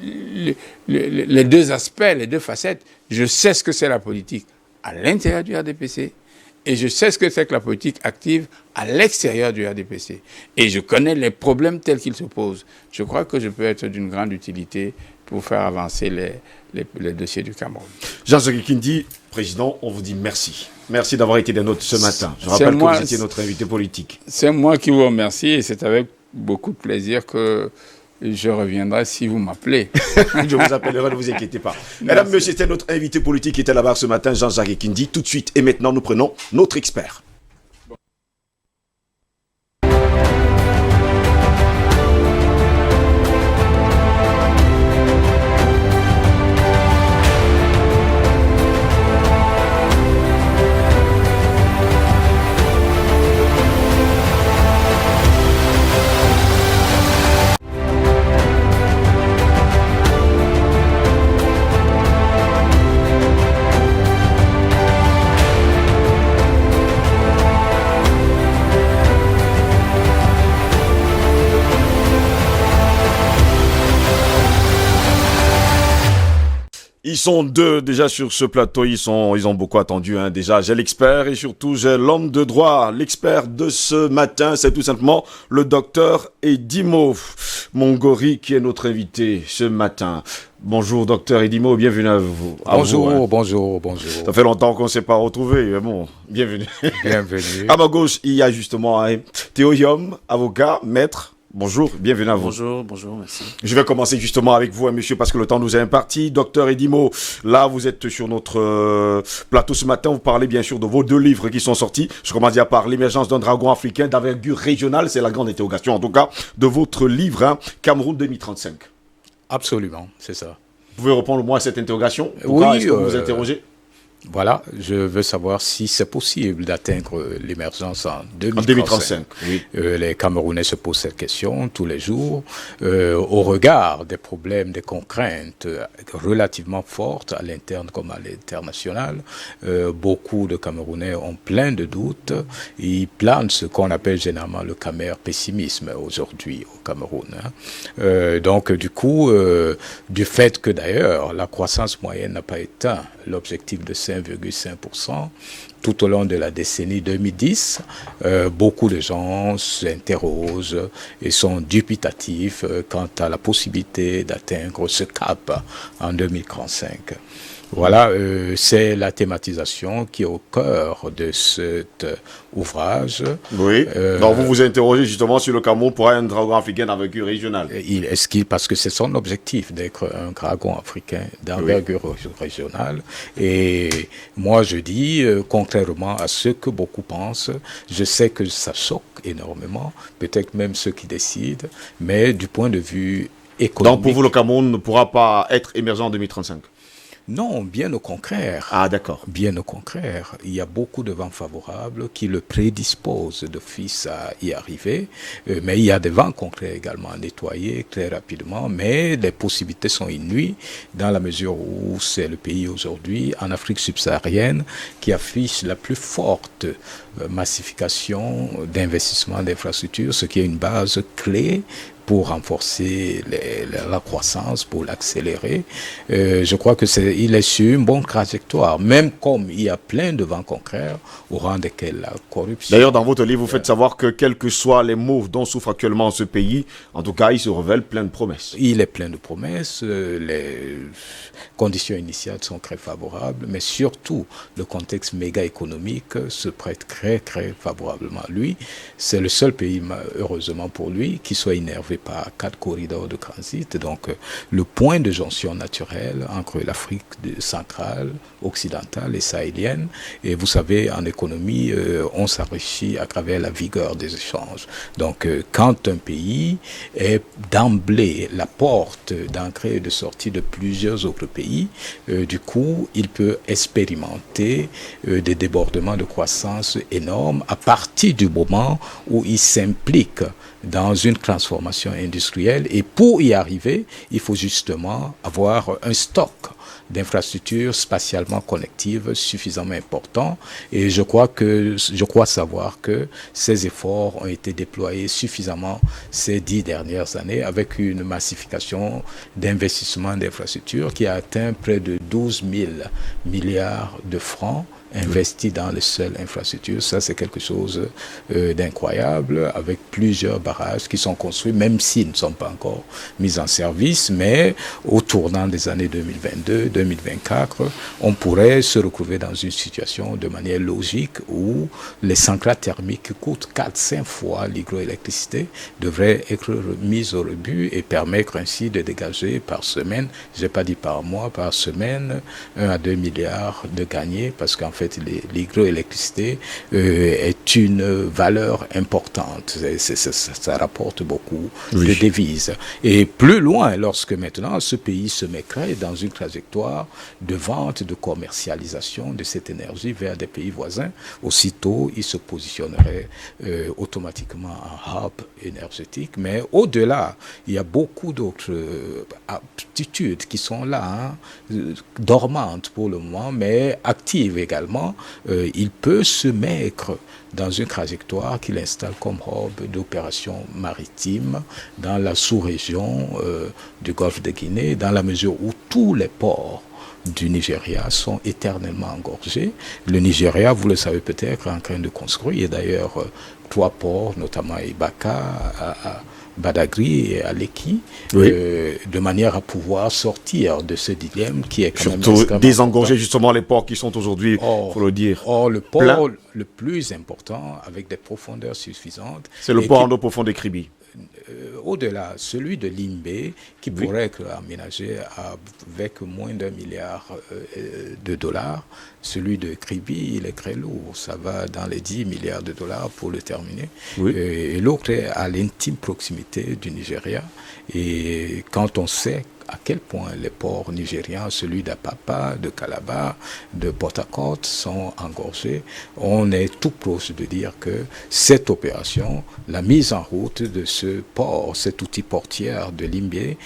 les deux aspects, les deux facettes. Je sais ce que c'est la politique à l'intérieur du RDPC et je sais ce que c'est que la politique active à l'extérieur du RDPC. Et je connais les problèmes tels qu'ils se posent. Je crois que je peux être d'une grande utilité pour faire avancer les dossiers du Cameroun. Jean-Jacques Kindi, Président, on vous dit merci. Merci d'avoir été des nôtres ce matin. Je rappelle que vous étiez notre invité politique. C'est moi qui vous remercie et c'est avec beaucoup de plaisir que je reviendrai si vous m'appelez. Je vous appellerai, ne vous inquiétez pas. Mesdames, messieurs, c'était notre invité politique qui était là-bas ce matin, Jean-Jacques Kindi. Tout de suite et maintenant, nous prenons notre expert. sont deux déjà sur ce plateau, ils ont beaucoup attendu. Déjà, j'ai l'expert et surtout j'ai l'homme de droit. L'expert de ce matin, c'est tout simplement le docteur Edimo Mongori qui est notre invité ce matin. Bonjour docteur Edimo, bienvenue à vous. Bonjour. Ça fait longtemps qu'on ne s'est pas retrouvés, mais bon, bienvenue. Bienvenue. À ma gauche, il y a justement Théo Yom, avocat, maître. Bonjour, bienvenue à vous. Bonjour, merci. Je vais commencer justement avec vous, monsieur, parce que le temps nous est imparti. Docteur Edimo, là, vous êtes sur notre plateau ce matin. Vous parlez bien sûr de vos 2 livres qui sont sortis. Je commence déjà par l'émergence d'un dragon africain d'envergure régionale. C'est la grande interrogation, en tout cas, de votre livre, Cameroun 2035. Absolument, c'est ça. Vous pouvez répondre au moins à cette interrogation? Pourquoi est-ce que vous vous interrogez? Voilà, je veux savoir si c'est possible d'atteindre l'émergence en 2035. En 2035, oui. Les Camerounais se posent cette question tous les jours, au regard des problèmes, des contraintes relativement fortes à l'interne comme à l'international. Beaucoup de Camerounais ont plein de doutes. Ils planent ce qu'on appelle généralement le camer-pessimisme aujourd'hui au Cameroun. Donc, du coup, du fait que d'ailleurs la croissance moyenne n'a pas atteint l'objectif de 5,5% tout au long de la décennie 2010. Beaucoup de gens s'interrogent et sont dubitatifs quant à la possibilité d'atteindre ce cap en 2035. Voilà, c'est la thématisation qui est au cœur de cet ouvrage. Oui, donc vous vous interrogez justement sur le Cameroun pour un dragon africain d'envergure régionale. Parce que c'est son objectif d'être un dragon africain d'envergure régionale. Et moi je dis, contrairement à ce que beaucoup pensent, je sais que ça choque énormément, peut-être même ceux qui décident, mais du point de vue économique... Donc pour vous, le Cameroun ne pourra pas être émergent en 2035 ? Non, bien au contraire. Ah, d'accord. Bien au contraire. Il y a beaucoup de vents favorables qui le prédisposent d'office à y arriver. Mais il y a des vents contraires également à nettoyer très rapidement. Mais les possibilités sont inouïes dans la mesure où c'est le pays aujourd'hui, en Afrique subsaharienne, qui affiche la plus forte massification d'investissements d'infrastructures, ce qui est une base clé pour renforcer la croissance, pour l'accélérer. Je crois qu'il est sur une bonne trajectoire, même comme il y a plein de vents contraires au rang desquels la corruption... D'ailleurs, dans votre livre, vous faites savoir que quels que soient les maux dont souffre actuellement ce pays, en tout cas, il se révèle plein de promesses. Il est plein de promesses, les conditions initiales sont très favorables, mais surtout, le contexte méga-économique se prête très, très favorablement à lui. C'est le seul pays, heureusement pour lui, qui soit innervé par 4 corridors de transit, donc le point de jonction naturel entre l'Afrique centrale, occidentale et sahélienne. Et vous savez, en économie, on s'enrichit à travers la vigueur des échanges. Donc, quand un pays est d'emblée la porte d'entrée et de sortie de plusieurs autres pays, du coup, il peut expérimenter des débordements de croissance énormes à partir du moment où il s'implique dans une transformation industrielle. Et pour y arriver, il faut justement avoir un stock d'infrastructures spatialement connectives suffisamment important. Et je crois savoir que ces efforts ont été déployés suffisamment ces 10 dernières années avec une massification d'investissements d'infrastructures qui a atteint près de 12 000 milliards de francs investis dans les seules infrastructures. Ça, c'est quelque chose d'incroyable, avec plusieurs barrages qui sont construits, même s'ils ne sont pas encore mis en service. Mais au tournant des années 2022-2024, on pourrait se retrouver dans une situation de manière logique où les centrales thermiques qui coûtent 4-5 fois l'hydroélectricité devraient être mises au rebut et permettre ainsi de dégager par semaine, je n'ai pas dit par mois, par semaine, 1 à 2 milliards de gagnés, parce qu'en fait, l'hydroélectricité est une valeur importante. Ça rapporte beaucoup de devises. Et plus loin, lorsque maintenant ce pays se mettrait dans une trajectoire de vente, de commercialisation de cette énergie vers des pays voisins, aussitôt il se positionnerait automatiquement en hub énergétique. Mais au-delà, il y a beaucoup d'autres aptitudes qui sont là, dormantes pour le moment, mais actives également. Il peut se mettre dans une trajectoire qu'il installe comme hub d'opérations maritimes dans la sous-région du Golfe de Guinée, dans la mesure où tous les ports du Nigeria sont éternellement engorgés. Le Nigeria, vous le savez peut-être, est en train de construire d'ailleurs 3 ports, notamment à Ibaka, à Badagry et à Lekki, de manière à pouvoir sortir de ce dilemme qui est quand surtout même désengorger justement les ports qui sont aujourd'hui, faut le dire. Or, le port le plus important, avec des profondeurs suffisantes, c'est le port en eau profonde de Kribi. Au-delà, celui de Limbe, qui pourrait être aménagé avec moins d'1 milliard de dollars. Celui de Kribi, il est très lourd. Ça va dans les 10 milliards de dollars pour le terminer. Et l'autre est à l'intime proximité du Nigeria. Et quand on sait à quel point les ports nigériens, celui d'Apapa, de Calabar, de Port Harcourt, sont engorgés, on est tout proche de dire que cette opération, la mise en route de ce port, cet outil portière de Limbe,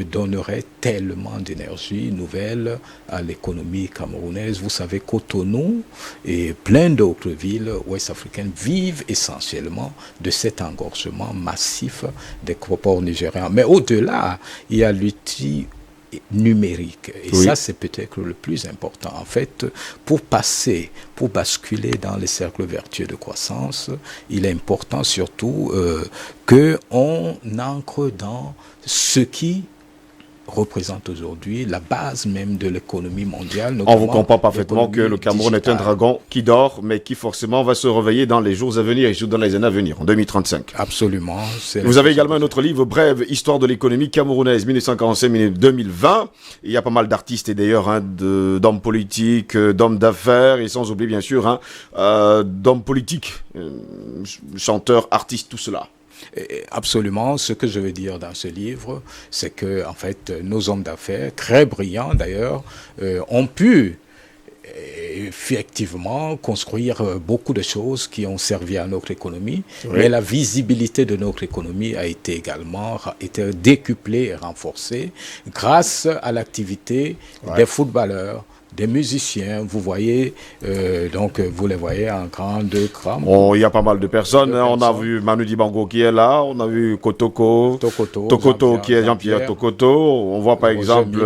donnerait tellement d'énergie nouvelle à l'économie camerounaise. Vous savez, Cotonou et plein d'autres villes ouest-africaines vivent essentiellement de cet engorgement massif des ports nigériens. Mais au-delà, il y a l'outil numérique. Et ça, c'est peut-être le plus important. En fait, pour basculer dans les cercles vertueux de croissance, il est important surtout qu'on ancre dans ce qui représente aujourd'hui la base même de l'économie mondiale. On vous comprend parfaitement que le Cameroun est un dragon qui dort, mais qui forcément va se réveiller dans les jours à venir et surtout dans les années à venir, en 2035. Absolument. Vous avez également un autre livre, bref, Histoire de l'économie camerounaise, 1945-2020. Il y a pas mal d'artistes et d'ailleurs d'hommes politiques, d'hommes d'affaires et sans oublier bien sûr d'hommes politiques, chanteurs, artistes, tout cela. Absolument. Ce que je veux dire dans ce livre, c'est que en fait, nos hommes d'affaires, très brillants d'ailleurs, ont pu effectivement construire beaucoup de choses qui ont servi à notre économie, mais la visibilité de notre économie a été également décuplée et renforcée grâce à l'activité des footballeurs, des musiciens. Vous voyez, donc vous les voyez en grande crame. Il y a pas mal de personnes. On a vu Manu Dibango qui est là. On a vu Tokoto qui est Jean-Pierre Tokoto. On voit par exemple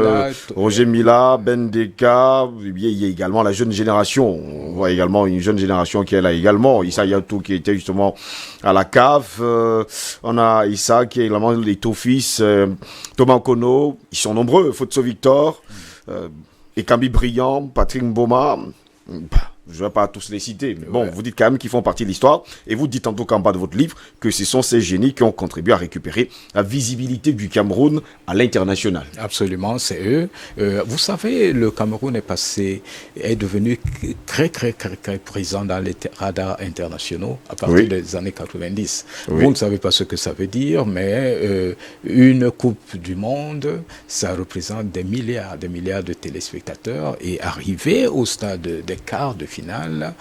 Roger Mila, Ben Deka. Il y a également la jeune génération. On voit également une jeune génération qui est là également. Issa Yatou qui était justement à la CAF. On a Issa qui est également les Tofis, Thomas Kono. Ils sont nombreux. Fotso Victor. Et Kambi Brillant, Patrick Mboma, je ne vais pas tous les citer, mais bon, vous dites quand même qu'ils font partie de l'histoire, et vous dites en tout cas en bas de votre livre que ce sont ces génies qui ont contribué à récupérer la visibilité du Cameroun à l'international. Absolument, c'est eux. Vous savez, le Cameroun est devenu très présent dans les radars internationaux à partir des années 90. Vous ne savez pas ce que ça veut dire, mais une Coupe du Monde, ça représente des milliards de téléspectateurs, et arriver au stade des quarts de finale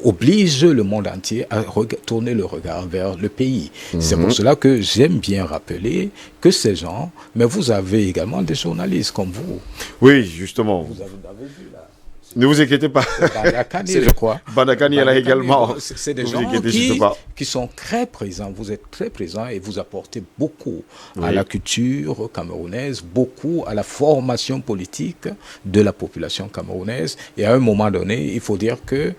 oblige le monde entier à tourner le regard vers le pays. C'est pour cela que j'aime bien rappeler que ces gens, mais vous avez également des journalistes comme vous. Oui, justement. Vous avez vu là. Ne vous inquiétez pas. Bandakani, je crois. Bandakani est là également. C'est des gens qui sont très présents. Vous êtes très présents et vous apportez beaucoup à la culture camerounaise, beaucoup à la formation politique de la population camerounaise. Et à un moment donné, il faut dire que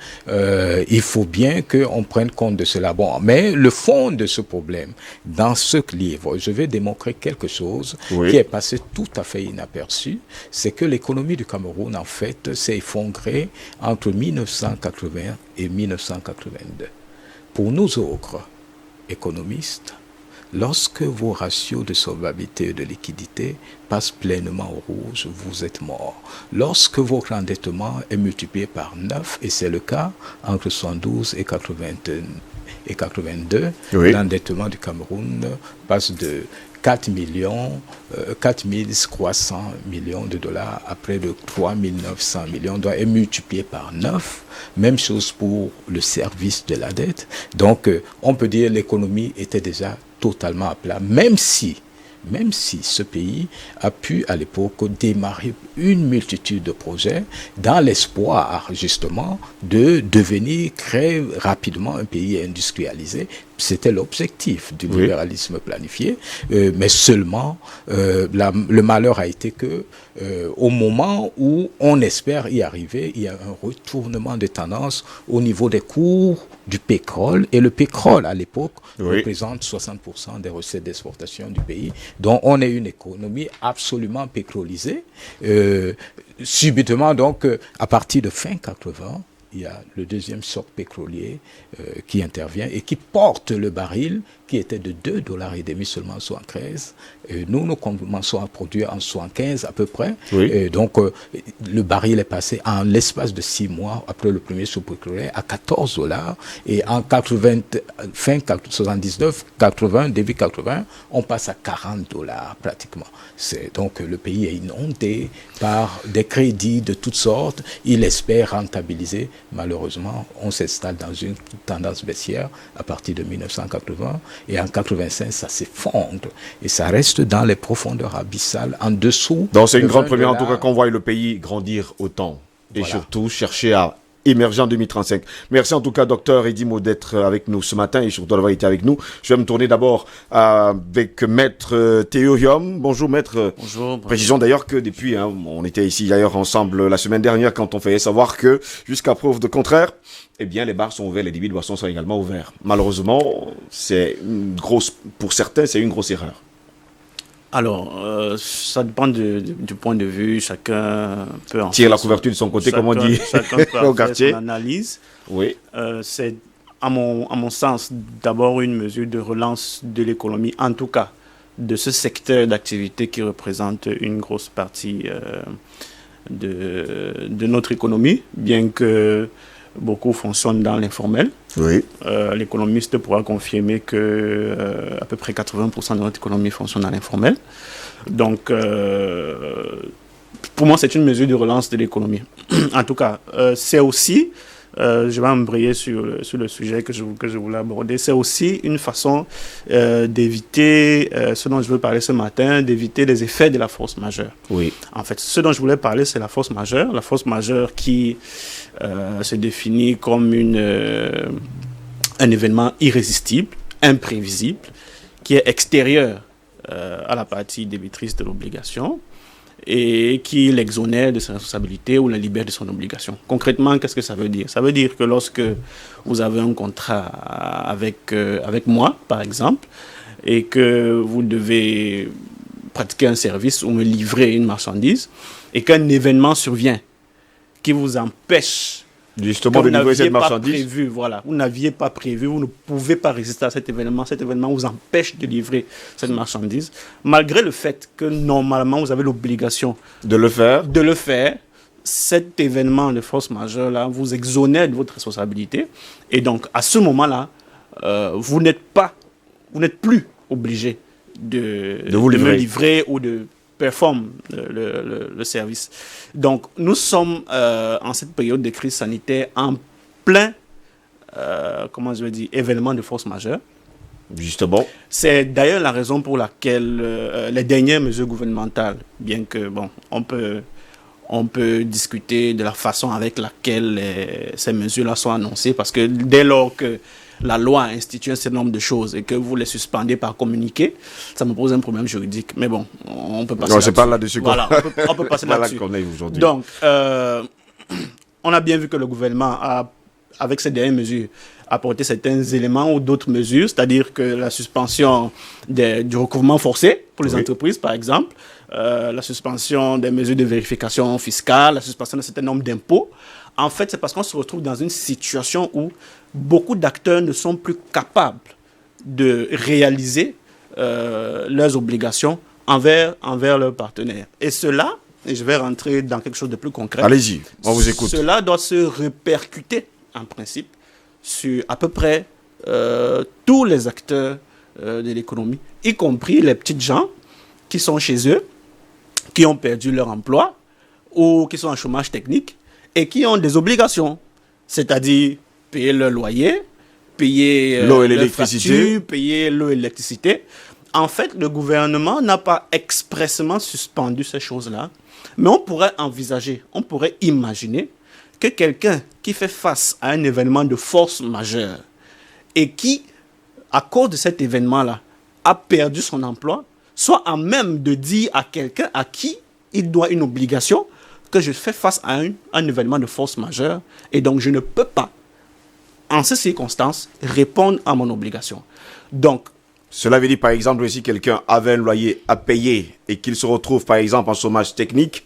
il faut bien qu'on prenne compte de cela. Bon, mais le fond de ce problème, dans ce livre, je vais démontrer quelque chose qui est passé tout à fait inaperçu. C'est que l'économie du Cameroun, en fait, s'est effondrée entre 1980 et 1982. Pour nous autres économistes, lorsque vos ratios de solvabilité et de liquidité passent pleinement au rouge, vous êtes mort. Lorsque votre endettement est multiplié par 9, et c'est le cas entre 72 et 82, l'endettement du Cameroun passe de 4 300 millions de dollars à près de 3 900 millions de dollars et multiplié par 9. Même chose pour le service de la dette. Donc, on peut dire que l'économie était déjà totalement à plat, même si même si ce pays a pu à l'époque démarrer une multitude de projets dans l'espoir justement de devenir très rapidement un pays industrialisé. C'était l'objectif du libéralisme planifié, mais seulement le malheur a été que au moment où on espère y arriver, il y a un retournement de tendance au niveau des cours du pétrole, et le pétrole à l'époque représente 60% des recettes d'exportation du pays. Donc on est une économie absolument pétrolisée. Subitement donc à partir de fin 80, il y a le deuxième choc pétrolier qui intervient et qui porte le baril qui était de $2,50 seulement en 1973. Nous commençons à produire en 1975 à peu près. Et donc le baril est passé en l'espace de 6 mois après le premier choc pétrolier à $14. Et en 80, fin 79, 80, début 80, on passe à $40 pratiquement. Donc le pays est inondé par des crédits de toutes sortes. Il espère rentabiliser. Malheureusement, on s'installe dans une tendance baissière à partir de 1980. Et en 85, ça s'effondre. Et ça reste dans les profondeurs abyssales, en dessous. Donc c'est une grande première, en tout cas, qu'on voit le pays grandir autant. Et surtout, chercher à émerger en 2035. Merci en tout cas, docteur Edimo, d'être avec nous ce matin et surtout d'avoir été avec nous. Je vais me tourner d'abord avec maître Théorium. Bonjour maître. Bonjour. Précisons d'ailleurs que depuis, on était ici d'ailleurs ensemble la semaine dernière quand on faisait savoir que jusqu'à preuve de contraire, eh bien les bars sont ouverts, les débits de boissons sont également ouverts. Malheureusement, c'est une grosse, pour certains, c'est une grosse erreur. Alors, ça dépend du point de vue. Chacun peut en tirer la couverture de son côté, comme on dit. Chacun peut en faire son analyse. Oui. C'est, à mon sens, d'abord une mesure de relance de l'économie, en tout cas de ce secteur d'activité qui représente une grosse partie de notre économie, bien que beaucoup fonctionnent dans l'informel. Oui. L'économiste pourra confirmer que à peu près 80% de notre économie fonctionne dans l'informel. Donc, pour moi, c'est une mesure de relance de l'économie. En tout cas, c'est aussi, je vais embrayer sur le sujet que je voulais aborder, c'est aussi une façon d'éviter, ce dont je veux parler ce matin, d'éviter les effets de la force majeure. Oui. En fait, ce dont je voulais parler, c'est la force majeure qui se définit comme un événement irrésistible, imprévisible, qui est extérieur à la partie débitrice de l'obligation et qui l'exonère de ses responsabilités ou la libère de son obligation. Concrètement, qu'est-ce que ça veut dire? Ça veut dire que lorsque vous avez un contrat avec moi, par exemple, et que vous devez pratiquer un service ou me livrer une marchandise, et qu'un événement survient qui vous empêche justement de livrer cette marchandise. Vous n'aviez pas prévu, vous ne pouvez pas résister à cet événement vous empêche de livrer cette marchandise, malgré le fait que normalement vous avez l'obligation de le faire. Cet événement de force majeure là vous exonère de votre responsabilité, et donc à ce moment-là, vous n'êtes plus obligé de me livrer ou de performe le service. Donc, nous sommes en cette période de crise sanitaire en plein, événement de force majeure. Justement. C'est d'ailleurs la raison pour laquelle les dernières mesures gouvernementales, bien que, on peut discuter de la façon avec laquelle ces mesures-là sont annoncées, parce que dès lors que la loi institue un certain nombre de choses et que vous les suspendez par communiqué, ça me pose un problème juridique. Mais bon, on peut passer là-dessus. Non, c'est pas là-dessus. Voilà, on peut passer là-dessus. Qu'on est aujourd'hui. Donc, on a bien vu que le gouvernement a, avec ces dernières mesures, apporté certains éléments ou d'autres mesures, c'est-à-dire que la suspension du recouvrement forcé pour les entreprises, par exemple, la suspension des mesures de vérification fiscale, la suspension d'un certain nombre d'impôts. En fait, c'est parce qu'on se retrouve dans une situation où beaucoup d'acteurs ne sont plus capables de réaliser leurs obligations envers leurs partenaires. Et cela, et je vais rentrer dans quelque chose de plus concret. Allez-y, on vous écoute. Cela doit se répercuter, en principe, sur à peu près tous les acteurs de l'économie, y compris les petites gens qui sont chez eux, qui ont perdu leur emploi ou qui sont en chômage technique et qui ont des obligations, c'est-à-dire payer leur loyer, payer l'eau et l'électricité. Payer l'eau et l'électricité. en fait, le gouvernement n'a pas expressément suspendu ces choses-là, mais on pourrait envisager, on pourrait imaginer que quelqu'un qui fait face à un événement de force majeure et qui, à cause de cet événement-là, a perdu son emploi, soit à même de dire à quelqu'un à qui il doit une obligation que je fais face à un événement de force majeure et donc je ne peux pas, en ces circonstances, répondre à mon obligation. Donc, cela veut dire, par exemple, si quelqu'un avait un loyer à payer et qu'il se retrouve, par exemple, en chômage technique,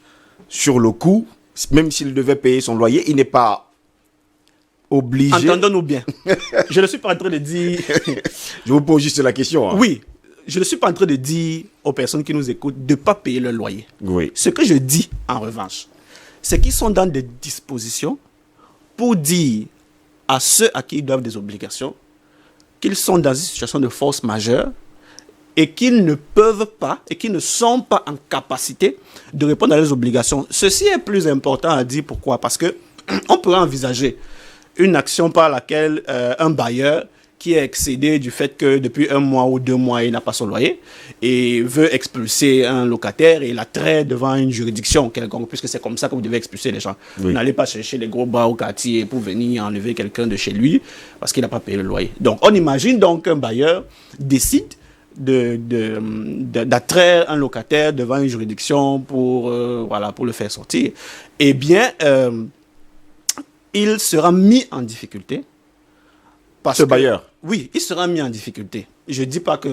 sur le coup, même s'il devait payer son loyer, il n'est pas obligé... Entendons-nous bien. Je ne suis pas en train de dire... Je vous pose juste la question. Hein. Oui, je ne suis pas en train de dire aux personnes qui nous écoutent de ne pas payer leur loyer. Oui. Ce que je dis, en revanche, c'est qu'ils sont dans des dispositions pour dire à ceux à qui ils doivent des obligations qu'ils sont dans une situation de force majeure et qu'ils ne peuvent pas et qu'ils ne sont pas en capacité de répondre à leurs obligations. Ceci est plus important à dire. Pourquoi? Parce que on pourrait envisager une action par laquelle un bailleur qui est excédé du fait que depuis 1 mois ou 2 mois, il n'a pas son loyer et veut expulser un locataire et l'attrait devant une juridiction quelconque, puisque c'est comme ça que vous devez expulser les gens. Oui. Vous n'allez pas chercher les gros bras au quartier pour venir enlever quelqu'un de chez lui parce qu'il n'a pas payé le loyer. Donc, on imagine donc qu'un bailleur décide d'attraire un locataire devant une juridiction pour le faire sortir. Eh bien, il sera mis en difficulté. Ce bailleur? Oui, il sera mis en difficulté. Je ne dis pas que,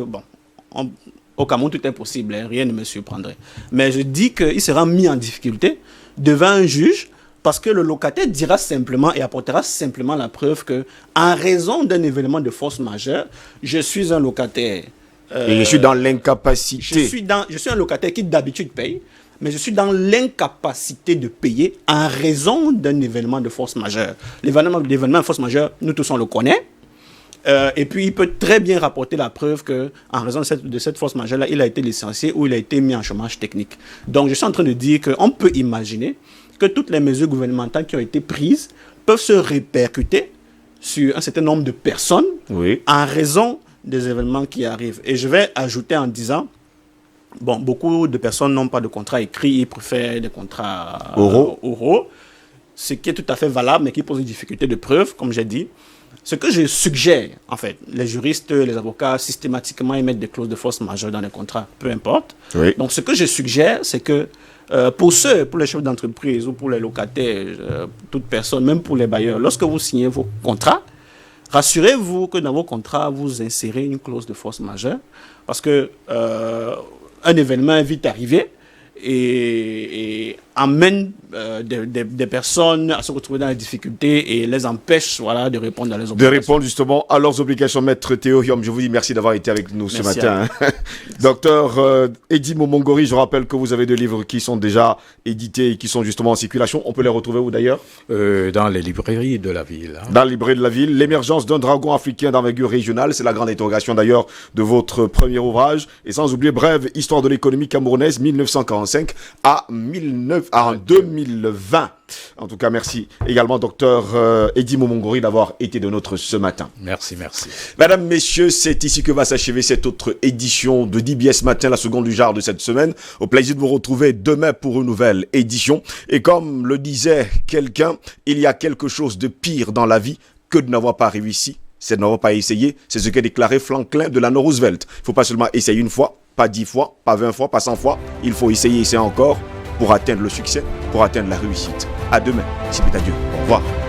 au Cameroun, tout est possible, hein, rien ne me surprendrait. Mais je dis qu'il sera mis en difficulté devant un juge parce que le locataire dira simplement et apportera simplement la preuve que, en raison d'un événement de force majeure, je suis un locataire. Et je suis dans l'incapacité. Je suis un locataire qui d'habitude paye, mais je suis dans l'incapacité de payer en raison d'un événement de force majeure. L'événement de force majeure, nous tous on le connaît. Et puis, il peut très bien rapporter la preuve qu'en raison de cette force majeure-là, il a été licencié ou il a été mis en chômage technique. Donc, je suis en train de dire qu'on peut imaginer que toutes les mesures gouvernementales qui ont été prises peuvent se répercuter sur un certain nombre de personnes en raison des événements qui arrivent. Et je vais ajouter en disant, beaucoup de personnes n'ont pas de contrat écrit, ils préfèrent des contrats oraux, ce qui est tout à fait valable, mais qui pose une difficulté de preuve, comme j'ai dit. Ce que je suggère, en fait, les juristes, les avocats, systématiquement émettent des clauses de force majeure dans les contrats, peu importe. Oui. Donc, ce que je suggère, c'est que pour les chefs d'entreprise ou pour les locataires, toute personne, même pour les bailleurs, lorsque vous signez vos contrats, rassurez-vous que dans vos contrats, vous insérez une clause de force majeure, parce que un événement est vite arrivé et amène des personnes à se retrouver dans les difficultés et les empêche de répondre à leurs obligations. De répondre justement à leurs obligations. Maître Théorium, je vous dis merci d'avoir été avec nous ce matin. Docteur Eddy Momongori, je rappelle que vous avez 2 livres qui sont déjà édités et qui sont justement en circulation. On peut les retrouver où d'ailleurs? Dans les librairies de la ville. Dans les librairies de la ville. L'émergence d'un dragon africain d'envergure régionale, c'est la grande interrogation d'ailleurs de votre premier ouvrage. Et sans oublier, brève histoire de l'économie camerounaise, 1945 à 2020. En tout cas, merci également, docteur Eddy Momongori, d'avoir été de notre ce matin. Merci. Mesdames, messieurs, c'est ici que va s'achever cette autre édition de DBS Matin, la seconde du genre de cette semaine. Au plaisir de vous retrouver demain pour une nouvelle édition. Et comme le disait quelqu'un, il y a quelque chose de pire dans la vie que de n'avoir pas réussi. C'est de n'avoir pas essayé. C'est ce qu'a déclaré Franklin Delano Roosevelt. Il ne faut pas seulement essayer une fois, pas 10 fois, pas 20 fois, pas 100 fois. Il faut essayer encore pour atteindre le succès, pour atteindre la réussite. À demain, si c'est à Dieu. Au revoir.